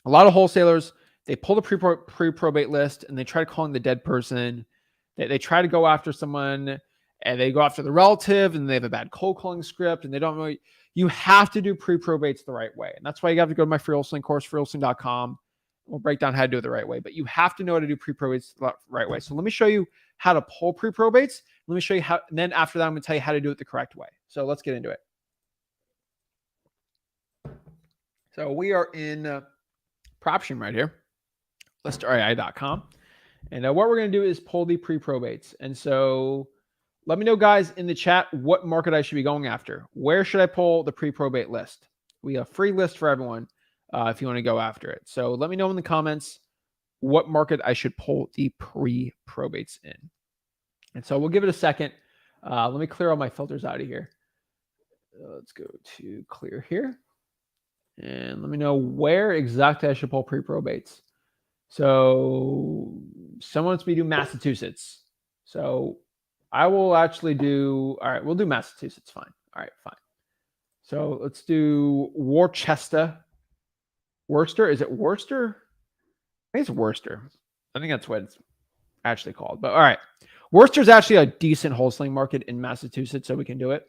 A lot of wholesalers, they pull the pre-probate list and they try to call in the dead person. They try to go after someone and they go after the relative and they have a bad cold calling script and they don't really, you have to do pre-probates the right way. And that's why you have to go to my free wholesaling course, freewholesaling.com. We'll break down how to do it the right way, but you have to know how to do pre-probates the right way. So let me show you how to pull pre-probates. Let me show you how, and then after that, I'm going to tell you how to do it the correct way. So let's get into it. So we are in Propstream right here, listrei.com. And what we're going to do is pull the pre-probates. And so let me know, guys, in the chat, what market I should be going after. Where should I pull the pre-probate list? We have a free list for everyone if you want to go after it. So let me know in the comments what market I should pull the pre-probates in. And so we'll give it a second. Let me clear all my filters out of here. Let's go to clear here. And let me know where exactly I should pull pre-probates. So someone wants me to do Massachusetts. So I will actually do, all right, we'll do Massachusetts, fine. All right, fine. So let's do Worcester. Worcester, is it Worcester? I think it's Worcester. I think that's what it's actually called. But all right. Worcester's actually a decent wholesaling market in Massachusetts, so we can do it.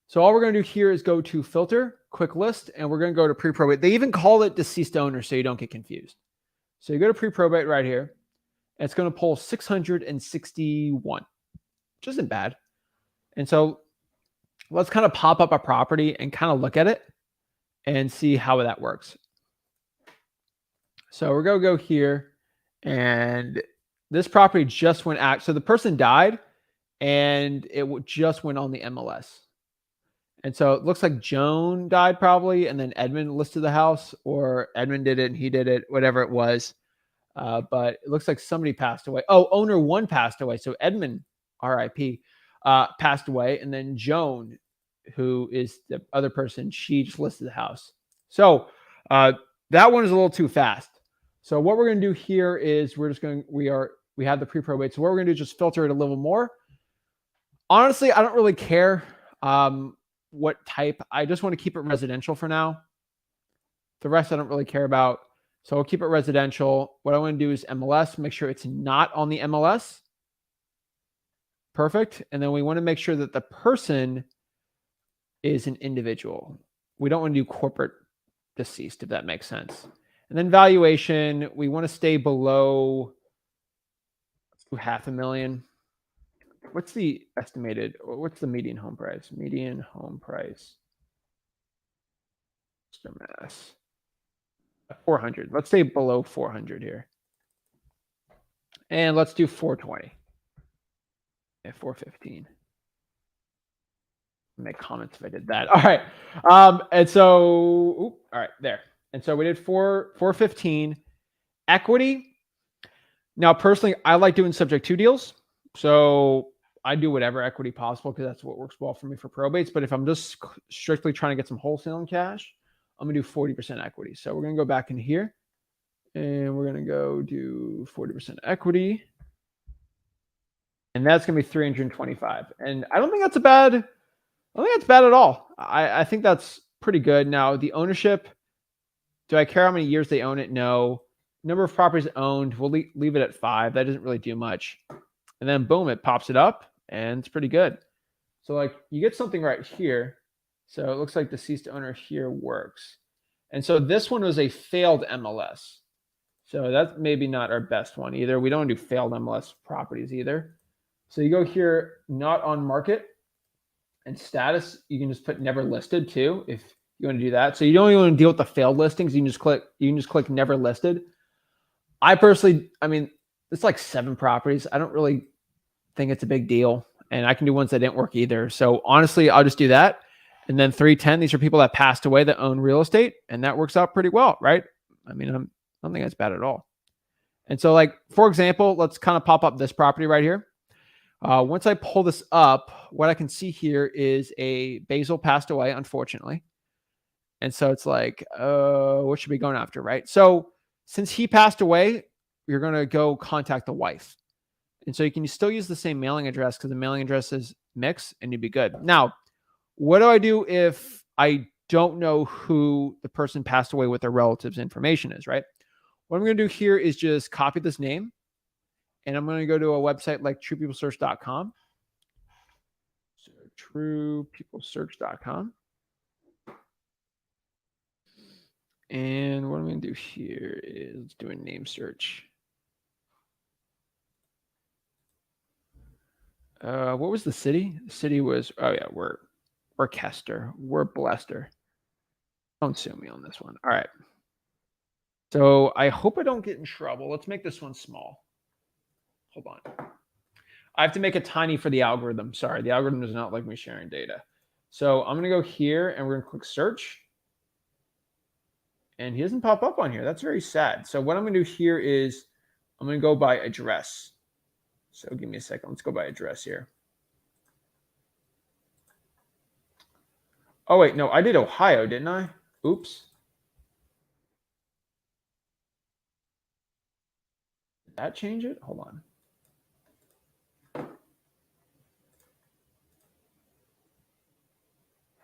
So all we're going to do here is go to filter, quick list, and we're going to go to pre-probate. They even call it deceased owner, so you don't get confused. So you go to pre-probate right here, and it's going to pull 661, which isn't bad. And so let's kind of pop up a property and kind of look at it and see how that works. So we're going to go here, and this property just went out. So the person died, and it just went on the MLS. And so it looks like Joan died probably, and then Edmund listed the house, or Edmund did it and he did it, whatever it was. But it looks like somebody passed away. Oh, owner one passed away. So Edmund, RIP, passed away. And then Joan, who is the other person, she just listed the house. So that one is a little too fast. So what we're going to do here is we have the pre-probate. So what we're going to do is just filter it a little more. Honestly, I don't really care what type. I just want to keep it residential for now. The rest I don't really care about. So I'll keep it residential. What I want to do is MLS, make sure it's not on the MLS. Perfect. And then we want to make sure that the person is an individual. We don't want to do corporate deceased, if that makes sense. And then valuation, we want to stay below $500,000. What's the estimated, what's the median home price? Median home price. Mass. 400. Let's stay below 400 here. And let's do 420. Yeah, 415. Make comments if I did that. All right. And so, all right, there. And so we did 415. Equity. Now, personally, I like doing subject to deals. So I do whatever equity possible because that's what works well for me for probates. But if I'm just strictly trying to get some wholesaling cash, I'm going to do 40% equity. So we're going to go back in here and we're going to go do 40% equity. And that's going to be 325. And I don't think that's bad at all. I think that's pretty good. Now, the ownership, do I care how many years they own it? No. Number of properties owned, we'll leave it at 5. That doesn't really do much. And then boom, it pops it up and it's pretty good. So like you get something right here. So it looks like deceased owner here works. And so this one was a failed MLS. So that's maybe not our best one either. We don't do failed MLS properties either. So you go here, not on market, and status. You can just put never listed too if you want to do that. So you don't even want to deal with the failed listings. You can just click never listed. I personally, I mean, it's like 7 properties. I don't really think it's a big deal. And I can do ones that didn't work either. So honestly, I'll just do that. And then 310, these are people that passed away that own real estate. And that works out pretty well, right? I mean, I don't think that's bad at all. And so like, for example, let's kind of pop up this property right here. Once I pull this up, what I can see here is a Basil passed away, unfortunately. And so it's like, what should we be going after, right? So since he passed away, you're going to go contact the wife. And so you can still use the same mailing address because the mailing address is mixed and you'd be good. Now, what do I do if I don't know who the person passed away with their relatives' information is, right? What I'm going to do here is just copy this name. And I'm going to go to a website like truepeoplesearch.com. So truepeoplesearch.com. And what I'm going to do here is let's do a name search. What was the city? The city was, oh yeah, we're Kester. We're Blester. Don't sue me on this one. All right. So I hope I don't get in trouble. Let's make this one small. Hold on. I have to make it tiny for the algorithm. Sorry, the algorithm does not like me sharing data. So I'm going to go here and we're going to click search. And he doesn't pop up on here. That's very sad. So what I'm going to do here is I'm going to go by address. So give me a second. Let's go by address here. Oh, wait. No, I did Ohio, didn't I? Oops. Did that change it? Hold on.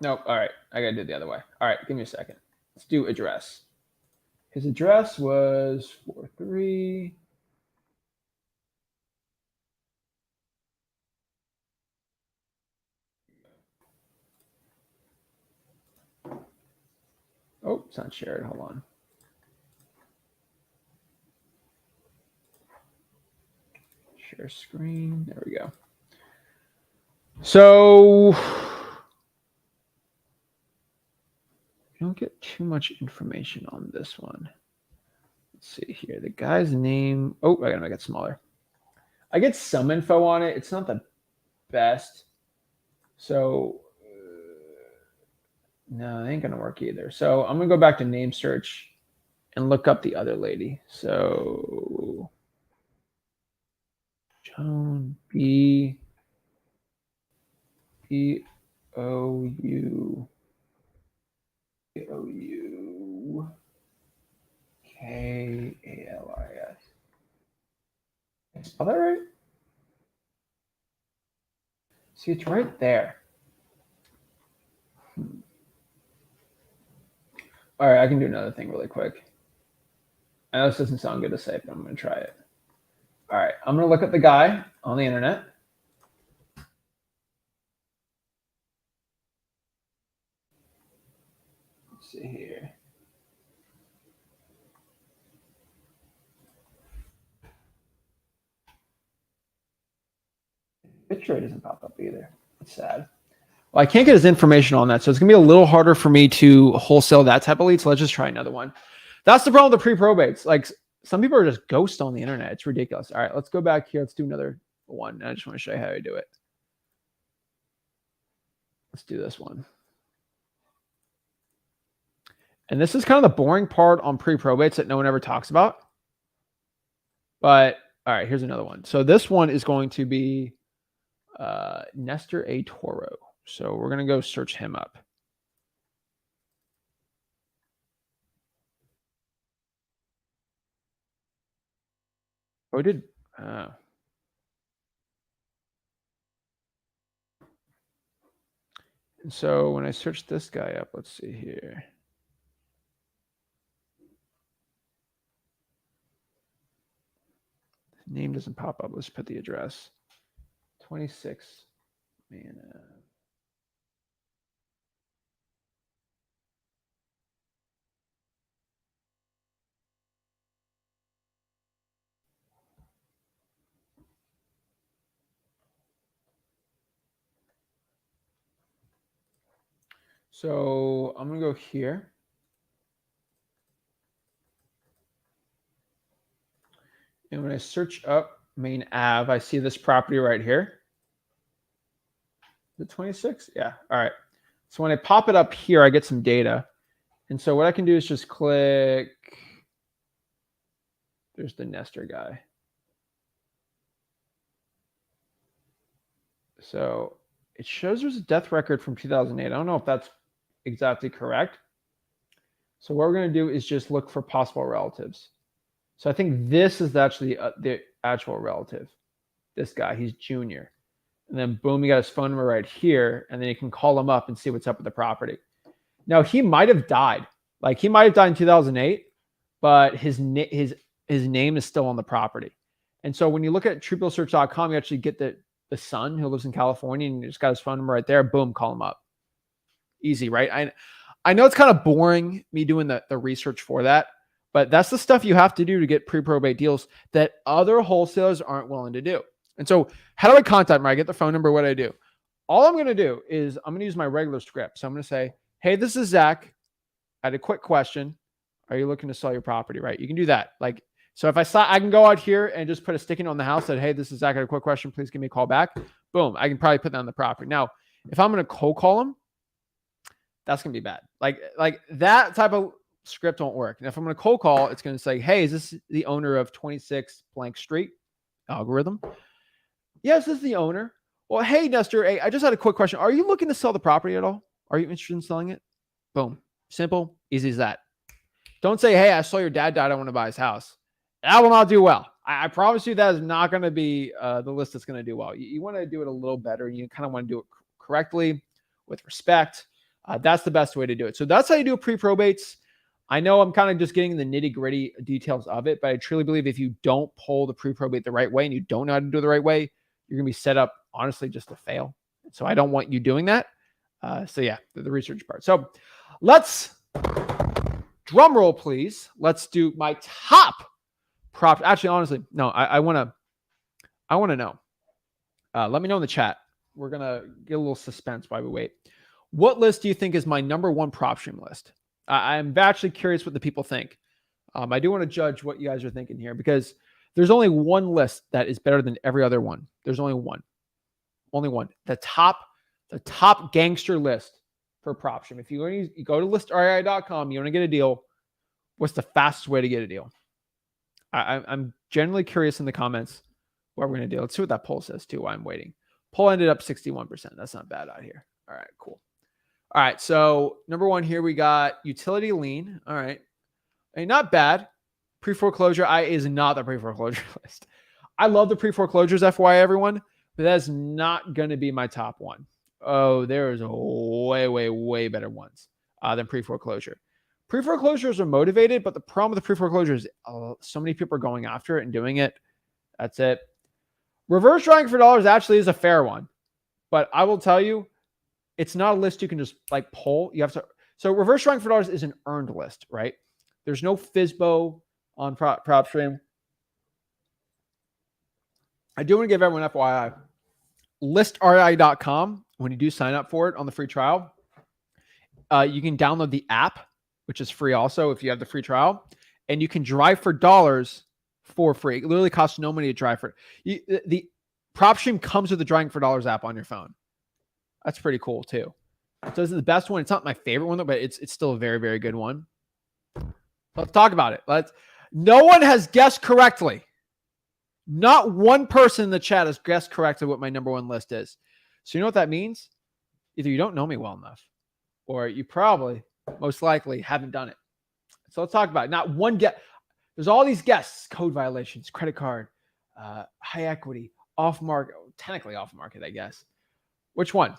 Nope. All right. I got to do it the other way. All right. Give me a second. Let's do address. His address was 43. it's not shared. Hold on. Share screen. There we go. So you don't get too much information on this one. Let's see here. The guy's name. Oh, I gotta make it smaller. I get some info on it. It's not the best. So no, it ain't gonna work either. So I'm gonna go back to name search and look up the other lady. So Joan B O U K A L I S. Spell that right? See, it's right there. All right, I can do another thing really quick. I know this doesn't sound good to say, but I'm going to try it. All right, I'm going to look up the guy on the internet. Let's see here. Picture doesn't pop up either. It's sad. Well, I can't get his information on that, so it's going to be a little harder for me to wholesale that type of lead, so let's just try another one. That's the problem with the pre-probates. Like, some people are just ghost on the internet. It's ridiculous. All right, let's go back here. Let's do another one. I just want to show you how I do it. Let's do this one. And this is kind of the boring part on pre-probates that no one ever talks about. But, all right, here's another one. So this one is going to be Nestor A. Toro. So we're going to go search him up. Oh, I did. And so when I search this guy up, let's see here. His name doesn't pop up. Let's put the address. 26. Man. So I'm going to go here. And when I search up Main Ave, I see this property right here. The 26? Yeah. All right. So when I pop it up here, I get some data. And so what I can do is just click. There's the Nestor guy. So it shows there's a death record from 2008. I don't know if that's exactly correct. So what we're going to do is just look for possible relatives. So I think this is actually the actual relative. This guy, he's junior. And then boom, you got his phone number right here. And then you can call him up and see what's up with the property. Now, he might have died. Like, he might have died in 2008, but his name is still on the property. And so when you look at TrueBillSearch.com, you actually get the son who lives in California, and you just got his phone number right there. Boom, call him up. Easy, right? I know it's kind of boring, me doing the research for that, but that's the stuff you have to do to get pre-probate deals that other wholesalers aren't willing to do. And so how do I contact them? I get the phone number. What do I do? All I'm going to do is I'm going to use my regular script. So I'm going to say, hey, this is Zach. I had a quick question. Are you looking to sell your property? Right? You can do that. Like, so if I can go out here and just put a sticky note on the house that, hey, this is Zach. I had a quick question. Please give me a call back. Boom. I can probably put that on the property. Now, if I'm going to cold call them, that's going to be bad. Like that type of script won't work. And if I'm going to cold call, it's going to say, hey, is this the owner of 26 blank street? Algorithm. Yes, this is the owner. Well, hey, Nestor, hey, I just had a quick question. Are you looking to sell the property at all? Are you interested in selling it? Boom. Simple. Easy as that. Don't say, hey, I saw your dad died. I want to buy his house. That will not do well. I promise you that is not going to be the list that's going to do well. You want to do it a little better. You kind of want to do it correctly with respect. That's the best way to do it. So that's how you do pre-probates. I know I'm kind of just getting the nitty-gritty details of it, but I truly believe if you don't pull the pre-probate the right way and you don't know how to do it the right way, you're going to be set up, honestly, just to fail. So I don't want you doing that. So yeah, the research part. So let's drum roll, please. Let's do my top prop. Actually, honestly, no, I want to know. Let me know in the chat. We're going to get a little suspense while we wait. What list do you think is my number one Propstream list? I'm actually curious what the people think. I do want to judge what you guys are thinking here because there's only one list that is better than every other one. There's only one. Only one. The top gangster list for Propstream. If you go to listrei.com, you want to get a deal, what's the fastest way to get a deal? I'm genuinely curious in the comments what we're going to do. Let's see what that poll says too while I'm waiting. Poll ended up 61%. That's not bad out here. All right, cool. All right, so number one here, we got utility lien. All right. Hey, not bad. Pre-foreclosure is not the pre-foreclosure list. I love the pre-foreclosures, FYI, everyone, but that's not going to be my top one. Oh, there's way, way, way better ones than pre-foreclosure. Pre-foreclosures are motivated, but the problem with the pre-foreclosure is so many people are going after it and doing it. That's it. Reverse drawing for dollars actually is a fair one, but I will tell you, it's not a list you can just like pull. You have to. So reverse drawing for dollars is an earned list, right? There's no FSBO on Propstream. I do want to give everyone FYI. Listrei.com, when you do sign up for it on the free trial, you can download the app, which is free also if you have the free trial, and you can drive for dollars for free. It literally costs no money to drive for it. The Propstream comes with the driving for dollars app on your phone. That's pretty cool too. So this is the best one. It's not my favorite one, but it's still a very, very good one. Let's talk about it. No one has guessed correctly. Not one person in the chat has guessed correctly what my number one list is. So you know what that means? Either you don't know me well enough, or you probably, most likely, haven't done it. So let's talk about it. Not one guess. There's all these guesses: code violations, credit card, high equity, off market, technically off market, I guess. Which one?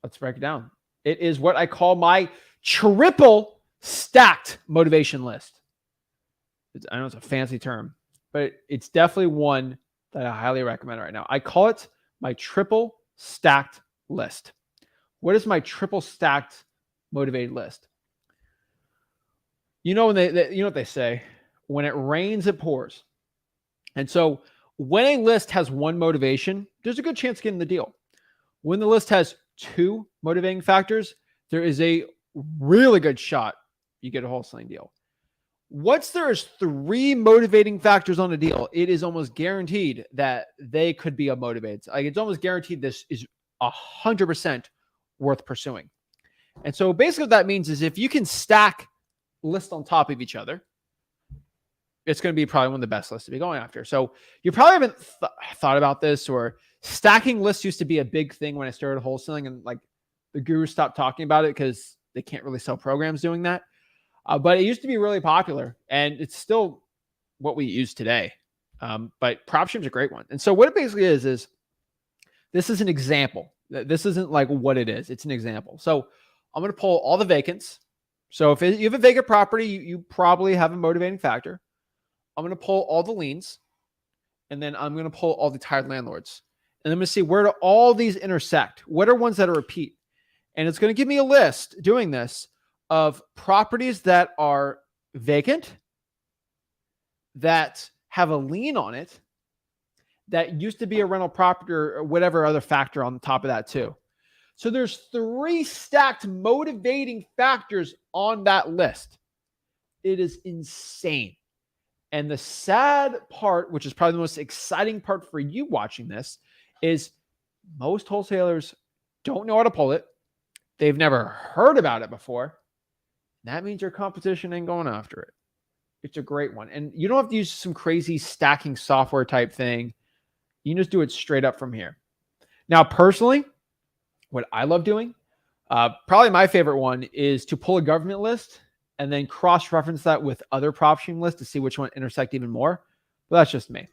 Let's break it down. It is what I call my triple stacked motivation list. I know it's a fancy term, but it's definitely one that I highly recommend right now. I call it my triple stacked list. What is my triple stacked motivated list? You know when you know what they say, when it rains, it pours. And so when a list has one motivation, there's a good chance of getting the deal. When the list has two motivating factors, there is a really good shot you get a wholesaling deal. Once there is three motivating factors on a deal, it is almost guaranteed that they could be motivated. Like it's almost guaranteed this is 100% worth pursuing. And so basically what that means is if you can stack lists on top of each other, it's going to be probably one of the best lists to be going after. So you probably haven't thought about this, or stacking lists used to be a big thing when I started wholesaling, and like the gurus stopped talking about it because they can't really sell programs doing that. But it used to be really popular, and it's still what we use today. But Propstream's a great one. And so what it basically is this is an example. This isn't like what it is. It's an example. So I'm going to pull all the vacants. So if you have a vacant property, you probably have a motivating factor. I'm going to pull all the liens, and then I'm going to pull all the tired landlords. And I'm going to see where do all these intersect. What are ones that are repeat? And it's going to give me a list doing this of properties that are vacant, that have a lien on it, that used to be a rental property, or whatever other factor on the top of that too. So there's three stacked motivating factors on that list. It is insane. And the sad part, which is probably the most exciting part for you watching this, is most wholesalers don't know how to pull it. They've never heard about it before. That means your competition ain't going after it. It's a great one. And you don't have to use some crazy stacking software type thing. You can just do it straight up from here. Now, personally, what I love doing, probably my favorite one, is to pull a government list and then cross-reference that with other Propstream lists to see which one intersect even more. But that's just me.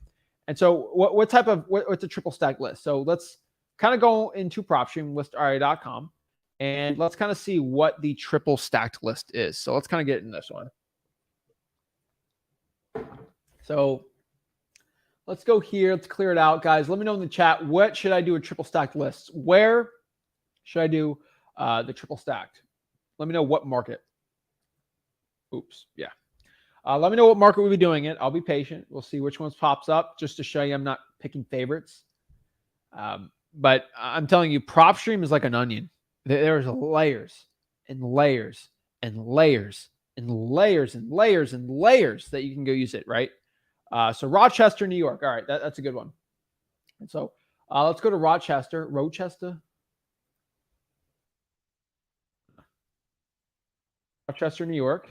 And so what's a triple stack list? So let's kind of go into Propstream, listrei.com, and let's kind of see what the triple stacked list is. So let's kind of get in this one. So let's go here. Let's clear it out, guys. Let me know in the chat, what should I do with triple stacked lists? Where should I do the triple stacked? Let me know what market. Oops. Yeah. Let me know what market we'll be doing it. I'll be patient. We'll see which ones pops up just to show you I'm not picking favorites. But I'm telling you, Propstream is like an onion. There's layers and layers and layers and layers and layers and layers that you can go use it, right? So Rochester, New York. All right, that's a good one. And so let's go to Rochester, New York.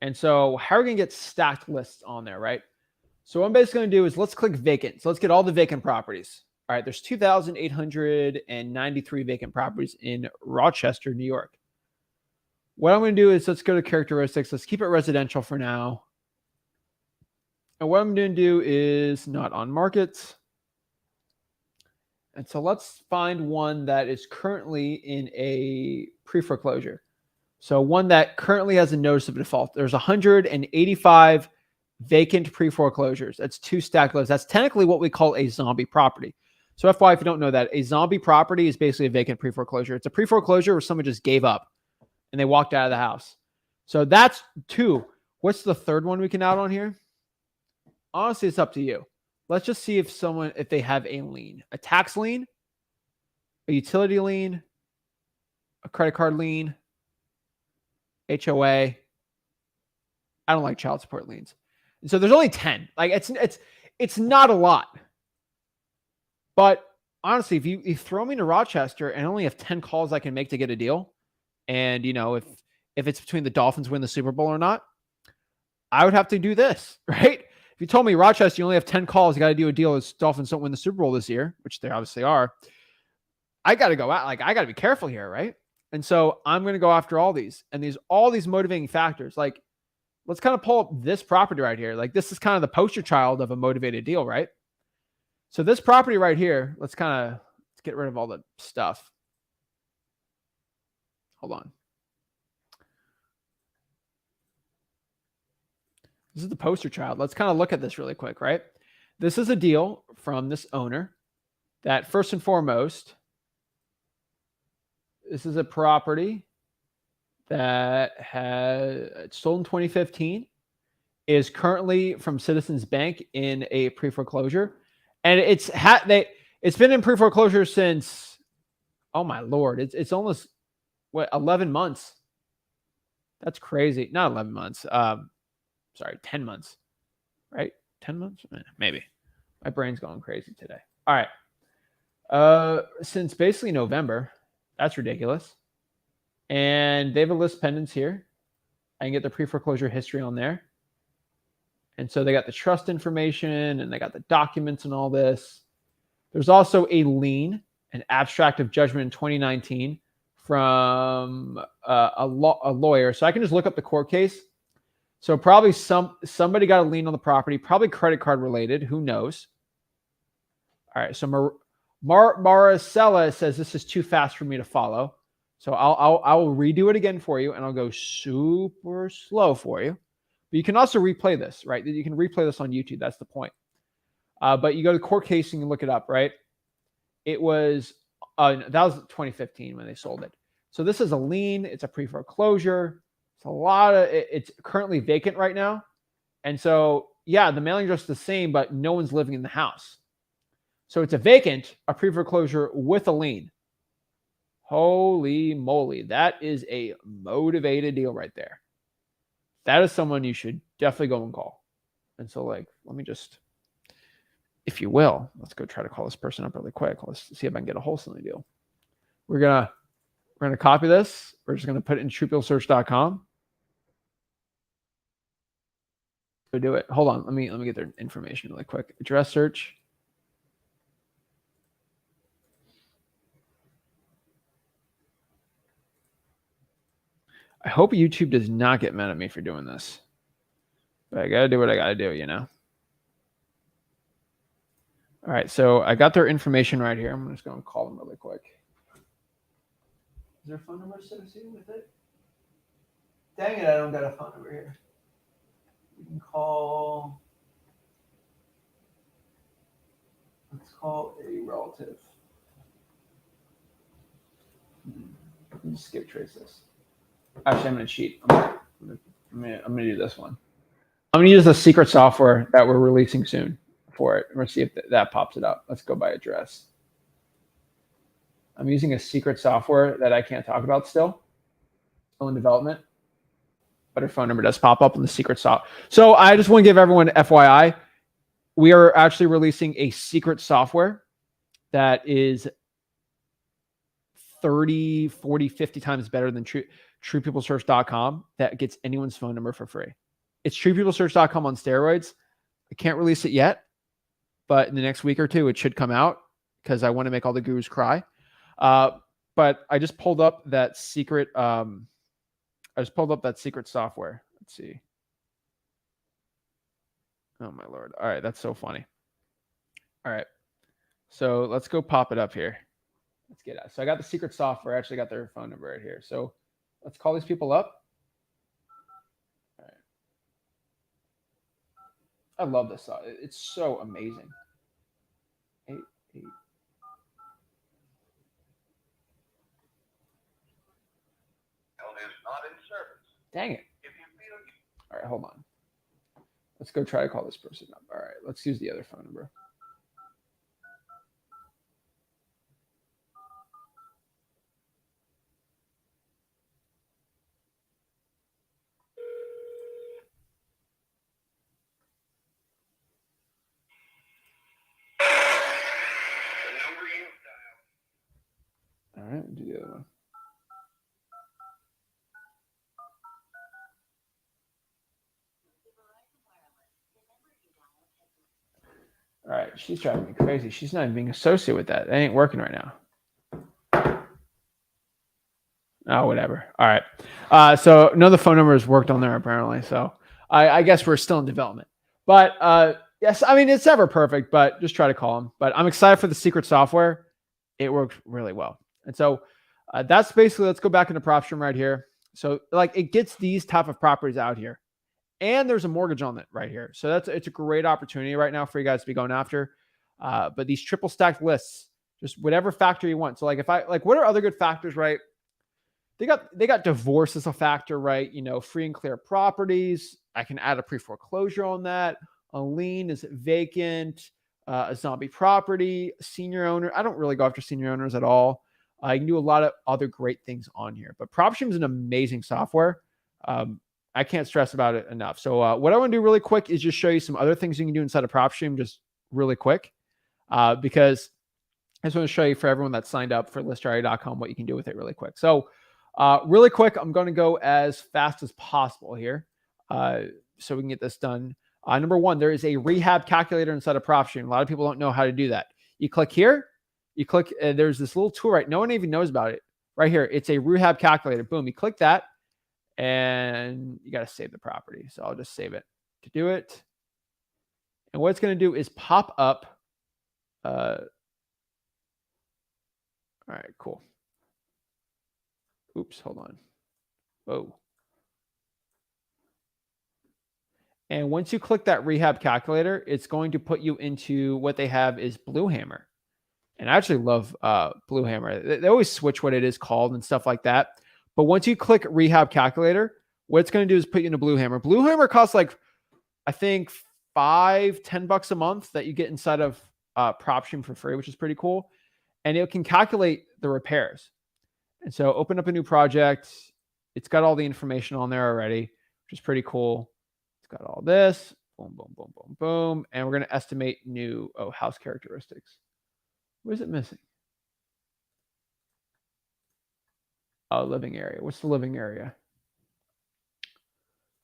And so how are we going to get stacked lists on there, right? So what I'm basically going to do is let's click vacant. So let's get all the vacant properties. All right, there's 2,893 vacant properties in Rochester, New York. What I'm going to do is let's go to characteristics. Let's keep it residential for now. And what I'm going to do is not on market. And so let's find one that is currently in a pre-foreclosure. So one that currently has a notice of default. There's 185 vacant pre-foreclosures. That's 2 stacked lists. That's technically what we call a zombie property. So FYI, if you don't know that, a zombie property is basically a vacant pre-foreclosure. It's a pre-foreclosure where someone just gave up and they walked out of the house. So that's 2. What's the third one we can add on here? Honestly, it's up to you. Let's just see if they have a lien, a tax lien, a utility lien, a credit card lien, HOA. I don't like child support liens. And so there's only 10. Like it's not a lot. But honestly, if you throw me to Rochester and I only have 10 calls I can make to get a deal, and if it's between the Dolphins win the Super Bowl or not, I would have to do this, right? If you told me Rochester, you only have 10 calls, you got to do a deal as Dolphins don't win the Super Bowl this year, which they obviously are, I got to go out. Like, I got to be careful here, right? And so I'm going to go after all these motivating factors. Like, let's kind of pull up this property right here. Like, this is kind of the poster child of a motivated deal, right? So this property right here, let's get rid of all the stuff. Hold on. This is the poster child. Let's kind of look at this really quick, right? This is a deal from this owner that first and foremost, this is a property that it's sold in 2015, is currently from Citizens Bank in a pre-foreclosure. And it's been in pre-foreclosure since, oh my Lord, it's almost 11 months. That's crazy. Not 11 months. 10 months, right? 10 months? Maybe. My brain's going crazy today. All right. Since basically November. That's ridiculous. And they have a list pendants here. I can get the pre-foreclosure history on there. And so they got the trust information and they got the documents and all this. There's also a lien, an abstract of judgment in 2019 from a lawyer. So I can just look up the court case. So probably somebody got a lien on the property, probably credit card related. Who knows? All right. So Maricela says this is too fast for me to follow. So I'll redo it again for you, and I'll go super slow for you. But you can also replay this, right? You can replay this on YouTube. That's the point. But you go to court case and you look it up, right? It was that was 2015 when they sold it. So this is a lien. It's a pre-foreclosure. It's a lot of. It's currently vacant right now, and so yeah, the mailing address is the same, but no one's living in the house. So it's a vacant, a pre-foreclosure with a lien. Holy moly, that is a motivated deal right there. That is someone you should definitely go and call. And so, like, let me just, if you will, let's go try to call this person up really quick. Let's see if I can get a wholesaling deal. We're gonna copy this. We're just gonna put it in truthbillsearch.com. Go do it. Hold on. Let me get their information really quick. Address search. I hope YouTube does not get mad at me for doing this. But I got to do what I got to do, you know? All right, so I got their information right here. I'm just going to call them really quick. Is there a phone number associated with it? Dang it, I don't got a phone number here. We can call... Let's call a relative. Let me skip trace this. Actually, I'm going to cheat. I'm going to I'm gonna do this one. I'm gonna use the secret software that we're releasing soon for it. We're gonna see if that pops it up. Let's go by address. I'm using a secret software that I can't talk about still in development, but her phone number does pop up in the secret software. So I just want to give everyone FYI, we are actually releasing a secret software that is 30, 40, 50 times better than truepeoplesearch.com that gets anyone's phone number for free. It's truepeoplesearch.com on steroids. I can't release it yet, but in the next week or two, it should come out because I want to make all the gurus cry. But I just pulled up that secret. Software. Let's see. Oh my Lord. All right. That's so funny. All right. So let's go pop it up here. Let's get it. So I got the secret software. I actually got their phone number right here. So let's call these people up. All right. I love this. It's so amazing. 8. Dang it. All right, hold on. Let's go try to call this person up. All right, let's use the other phone number. All right, we'll do the other one. All right, she's driving me crazy. She's not even being associated with that. It ain't working right now. Oh, whatever. All right. So none of the phone numbers worked on there apparently. So I guess we're still in development. But yes, I mean, it's never perfect, but just try to call them. But I'm excited for the secret software. It worked really well. And so that's basically, let's go back into Propstream right here. So like it gets these type of properties out here. And there's a mortgage on it right here. So it's a great opportunity right now for you guys to be going after. But these triple stacked lists, just whatever factor you want. So like what are other good factors, right? They got divorce as a factor, right? You know, free and clear properties. I can add a pre-foreclosure on that. A lien is vacant. A zombie property, senior owner. I don't really go after senior owners at all. I can do a lot of other great things on here. But Propstream is an amazing software. I can't stress about it enough. So what I want to do really quick is just show you some other things you can do inside of Propstream just really quick because I just want to show you for everyone that's signed up for listarea.com what you can do with it really quick. So really quick, I'm going to go as fast as possible here so we can get this done. Number one, there is a rehab calculator inside of Propstream. A lot of people don't know how to do that. You click here, you click, there's this little tool, right? No one even knows about it. Right here, it's a rehab calculator. Boom, you click that. And you got to save the property. So I'll just save it to do it. And what it's going to do is pop up. All right, cool. Oops, hold on. Whoa. And once you click that rehab calculator, it's going to put you into what they have is Bluehammer. And I actually love Bluehammer. They always switch what it is called and stuff like that. But once you click rehab calculator, what it's going to do is put you into Bluehammer. Bluehammer costs like, I think $5-10 a month that you get inside of Propstream for free, which is pretty cool. And it can calculate the repairs. And so open up a new project. It's got all the information on there already, which is pretty cool. It's got all this. Boom, boom, boom, boom, boom. And we're going to estimate new house characteristics. What is it missing? Living area. What's the living area?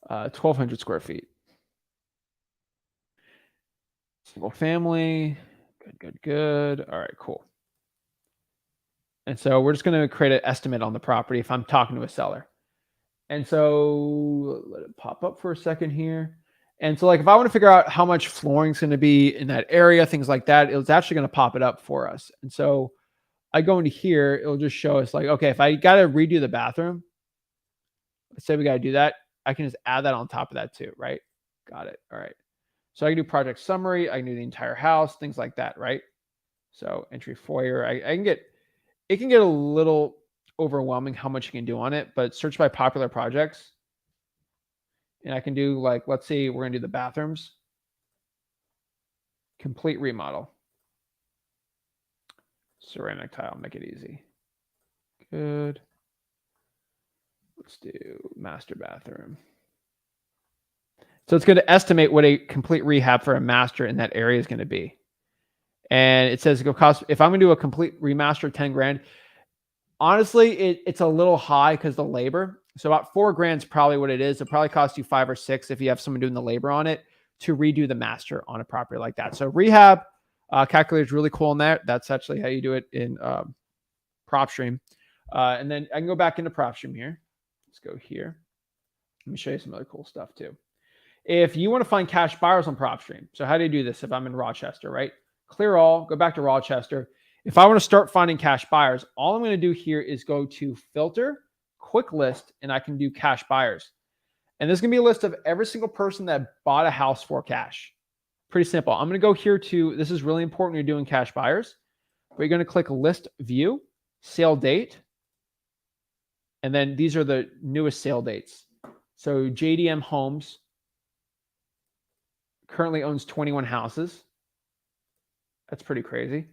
1,200 square feet. Single family. Good. All right, cool. And so we're just going to create an estimate on the property if I'm talking to a seller. And so let it pop up for a second here. And so like if I want to figure out how much flooring is going to be in that area, things like that, it's actually going to pop it up for us. And so I go into here, it'll just show us like, okay, if I got to redo the bathroom, let's say we got to do that, I can just add that on top of that too, right? Got it. All right. So I can do project summary. I can do the entire house, things like that, right? So entry foyer, it can get a little overwhelming how much you can do on it, but search by popular projects. And I can do like, let's see, we're going to do the bathrooms. Complete remodel. Ceramic tile, make it easy. Good. Let's do master bathroom. So it's going to estimate what a complete rehab for a master in that area is going to be. And it says it'll cost, if I'm going to do a complete remaster, 10 grand. Honestly, it's a little high because the labor. So about 4 grand is probably what it is. It'll probably cost you 5 or 6 if you have someone doing the labor on it to redo the master on a property like that. So rehab calculator is really cool in that. That's actually how you do it in Propstream. And then I can go back into Propstream here. Let's go here. Let me show you some other cool stuff too. If you want to find cash buyers on Propstream, so how do you do this? If I'm in Rochester, right? Clear all, go back to Rochester. If I want to start finding cash buyers, all I'm going to do here is go to filter, quick list, and I can do cash buyers. And there's going to be a list of every single person that bought a house for cash. Pretty simple. I'm going to go here to, this is really important when you're doing cash buyers, but you're going to click list view, sale date. And then these are the newest sale dates. So JDM Homes currently owns 21 houses. That's pretty crazy.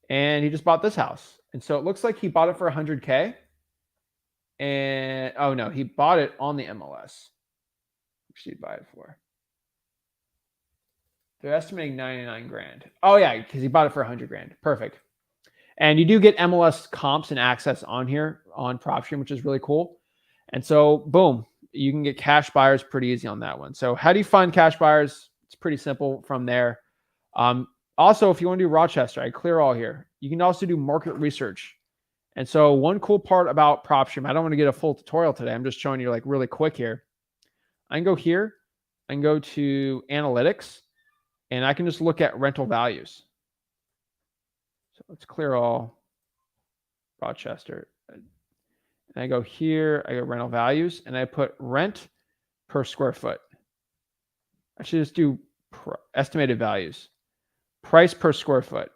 And he just bought this house. And so it looks like he bought it for 100K. And, oh no, he bought it on the MLS. What should he buy it for? They're estimating 99 grand. Oh yeah, because he bought it for 100 grand. Perfect. And you do get MLS comps and access on here on Propstream, which is really cool. And so, boom, you can get cash buyers pretty easy on that one. So how do you find cash buyers? It's pretty simple from there. Also, if you want to do Rochester, I clear all here. You can also do market research. And so one cool part about Propstream, I don't want to get a full tutorial today. I'm just showing you like really quick here. I can go here. I can go to analytics, and I can just look at rental values. So let's clear all Rochester. And I go here, I go rental values, and I put rent per square foot. I should just do estimated values. Price per square foot.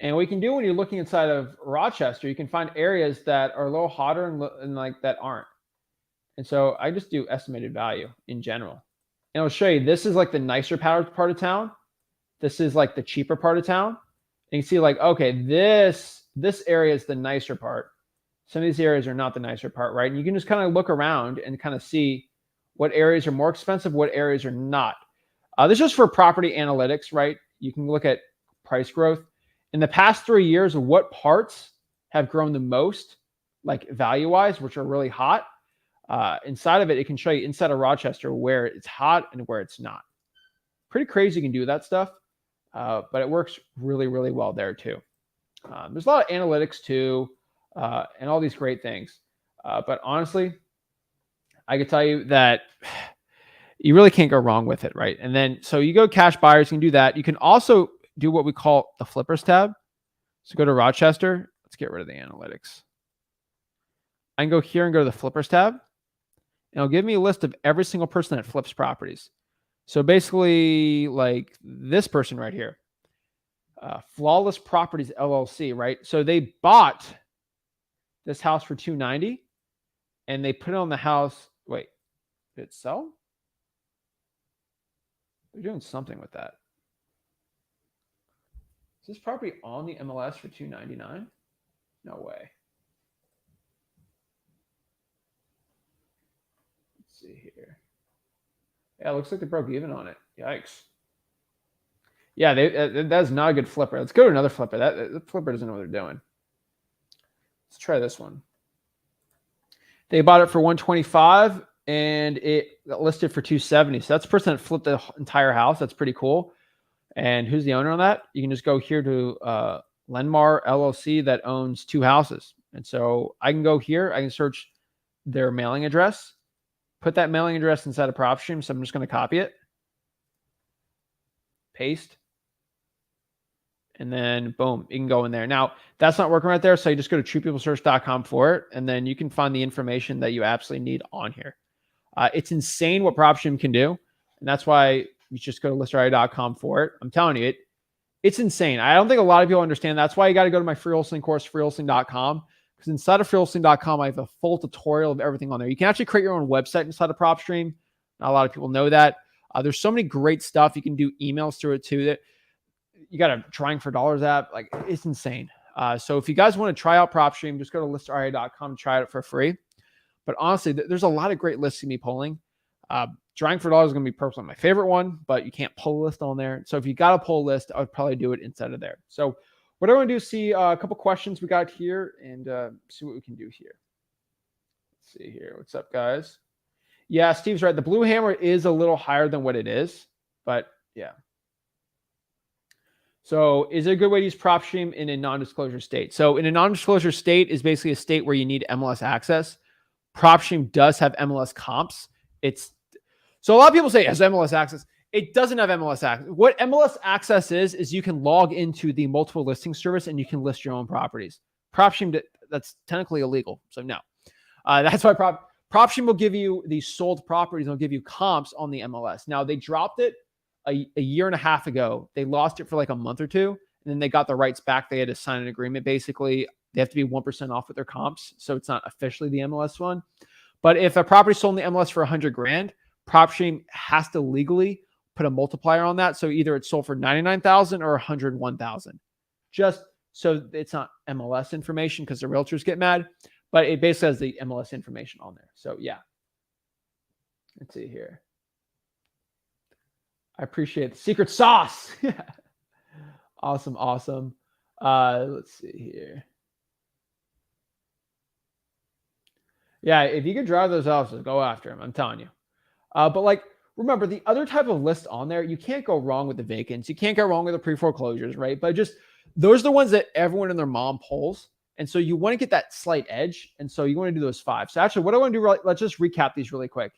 And what you can do when you're looking inside of Rochester, you can find areas that are a little hotter and like that aren't. And so I just do estimated value in general. And I'll show you, this is like the nicer part of town. This is like the cheaper part of town. And you can see like, okay, this area is the nicer part. Some of these areas are not the nicer part, right? And you can just kind of look around and kind of see what areas are more expensive, what areas are not. This is just for property analytics, right? You can look at price growth. In the past 3 years, what parts have grown the most, like value-wise, which are really hot. Inside of it, it can show you inside of Rochester where it's hot and where it's not. Pretty crazy you can do that stuff, but it works really, really well there too. There's a lot of analytics too, and all these great things. But honestly, I could tell you that you really can't go wrong with it, right? And then, so you go cash buyers, you can do that. You can also do what we call the flippers tab. So go to Rochester. Let's get rid of the analytics. I can go here and go to the flippers tab. And it'll give me a list of every single person that flips properties. So basically, like this person right here, Flawless Properties LLC, right? So they bought this house for $290, and they put it on the house. Wait, did it sell? They're doing something with that. Is this property on the MLS for $299? No way. Let's see here. Yeah, it looks like they broke even on it. Yikes. Yeah, that's not a good flipper. Let's go to another flipper. That flipper doesn't know what they're doing. Let's try this one. They bought it for $125 and it listed for $270. So that's the person that flipped the entire house. That's pretty cool. And who's the owner on that? You can just go here to Lenmar LLC that owns 2 houses. And so I can go here. I can search their mailing address, put that mailing address inside of Propstream. So I'm just going to copy it, paste, and then boom, you can go in there. Now, that's not working right there. So you just go to truepeoplesearch.com for it. And then you can find the information that you absolutely need on here. It's insane what Propstream can do. And that's why you just go to listerari.com for it. I'm telling you, it's insane. I don't think a lot of people understand. That's why you got to go to my free wholesaling course, freewholesaling.com, because inside of Wholesaling.com, I have a full tutorial of everything on there. You can actually create your own website inside of Propstream. Not a lot of people know that. There's so many great stuff. You can do emails through it too. That you got a Trying for Dollars app. Like, it's insane. So if you guys want to try out Propstream, just go to listria.com and try it for free. But honestly, there's a lot of great lists to be pulling. Trying for Dollars is going to be personally my favorite one, but you can't pull a list on there. So if you got a pull list, I would probably do it instead of there. So what I want to do is see a couple questions we got here and see what we can do here. Let's see here. What's up, guys? Yeah, Steve's right. The blue hammer is a little higher than what it is, but yeah. So is it a good way to use Propstream in a non-disclosure state? So in a non-disclosure state is basically a state where you need MLS access. Propstream does have MLS comps. So a lot of people say it has MLS access. It doesn't have MLS access. What MLS access is you can log into the multiple listing service and you can list your own properties. Propstream, that's technically illegal. So no, that's why Propstream will give you these sold properties. They'll give you comps on the MLS. Now they dropped it a year and a half ago. They lost it for like a month or two, and then they got the rights back. They had to sign an agreement. Basically, they have to be 1% off with their comps. So it's not officially the MLS one. But if a property sold in the MLS for 100 grand, Propstream has to legally put a multiplier on that. So either it's sold for 99,000 or 101,000. Just so it's not MLS information because the realtors get mad, but it basically has the MLS information on there. So yeah. Let's see here. I appreciate the secret sauce. Awesome. Awesome. Let's see here. Yeah, if you could drive those houses, go after them. I'm telling you. But like, remember the other type of list on there, you can't go wrong with the vacants. You can't go wrong with the pre-foreclosures, right? But just those are the ones that everyone and their mom pulls. And so you want to get that slight edge. And so you want to do those 5. So actually what I want to do, let's just recap these really quick.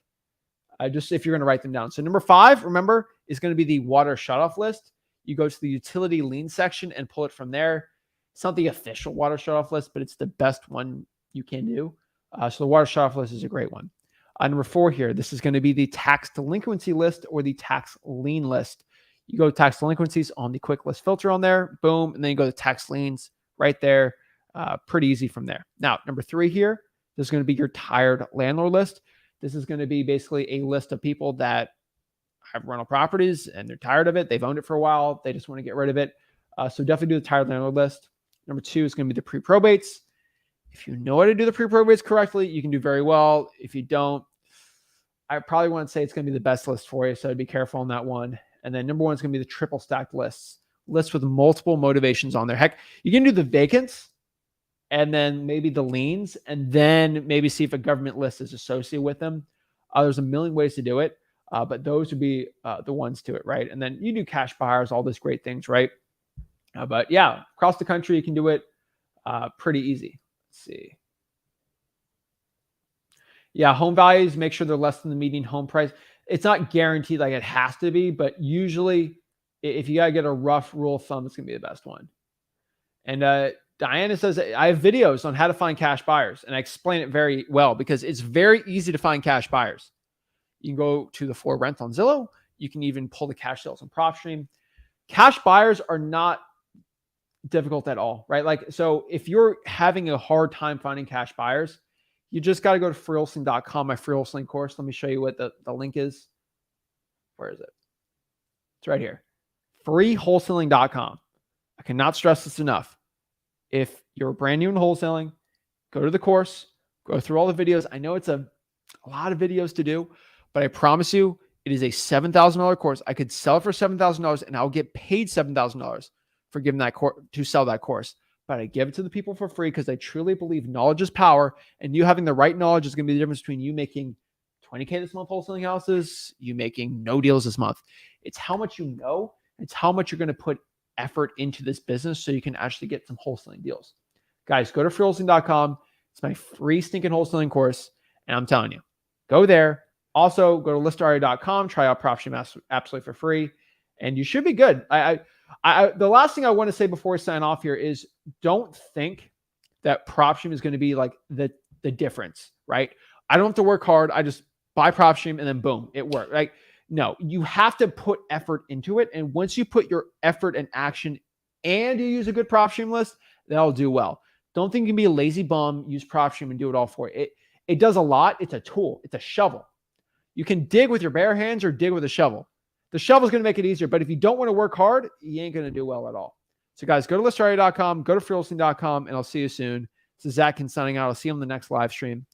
Just if you're going to write them down. So number 5, remember, is going to be the water shutoff list. You go to the utility lien section and pull it from there. It's not the official water shutoff list, but it's the best one you can do. So the water shutoff list is a great one. Number 4 here, this is going to be the tax delinquency list or the tax lien list. You go to tax delinquencies on the quick list filter on there, boom, and then you go to tax liens right there. Pretty easy from there. Now, number 3 here, this is going to be your tired landlord list. This is going to be basically a list of people that have rental properties and they're tired of it. They've owned it for a while. They just want to get rid of it. So definitely do the tired landlord list. Number 2 is going to be the pre-probates. If you know how to do the pre-probates correctly, you can do very well. If you don't, I probably wouldn't say it's going to be the best list for you. So be careful on that one. And then number 1 is going to be the triple stacked lists with multiple motivations on there. Heck, you can do the vacants and then maybe the liens, and then maybe see if a government list is associated with them. There's a million ways to do it, but those would be the ones to it, right? And then you do cash buyers, all these great things, right? But yeah, across the country, you can do it pretty easy. Let's see. Yeah, home values, make sure they're less than the median home price. It's not guaranteed like it has to be, but usually if you got to get a rough rule of thumb, it's going to be the best one. And Diana says, I have videos on how to find cash buyers, and I explain it very well because it's very easy to find cash buyers. You can go to the For Rent on Zillow. You can even pull the cash sales on Propstream. Cash buyers are not difficult at all, right? Like, so if you're having a hard time finding cash buyers, you just got to go to freewholesaling.com, my free wholesaling course. Let me show you what the link is. Where is it? It's right here. freewholesaling.com. I cannot stress this enough. If you're brand new in wholesaling, go to the course, go through all the videos. I know it's a lot of videos to do, but I promise you, it is a $7,000 course. I could sell it for $7,000 and I'll get paid $7,000 for giving that course to sell that course. But I give it to the people for free because I truly believe knowledge is power, and you having the right knowledge is going to be the difference between you making $20K this month wholesaling houses, you making no deals this month. It's how much you know. It's how much you're going to put effort into this business so you can actually get some wholesaling deals. Guys, go to freewholesaling.com. It's my free stinking wholesaling course. And I'm telling you, go there. Also, go to listria.com, try out Propstream absolutely for free, and you should be good. The last thing I want to say before we sign off here is don't think that Propstream is going to be like the difference, right? I don't have to work hard. I just buy Propstream and then boom, it worked. Like, no, you have to put effort into it. And once you put your effort and action and you use a good Propstream list, that'll do well. Don't think you can be a lazy bum, use Propstream and do it all for you. It does a lot. It's a tool. It's a shovel. You can dig with your bare hands or dig with a shovel. The shovel is going to make it easier, but if you don't want to work hard, you ain't going to do well at all. So guys, go to listarea.com, go to freeholding.com, and I'll see you soon. This is Zach signing out. I'll see you on the next live stream.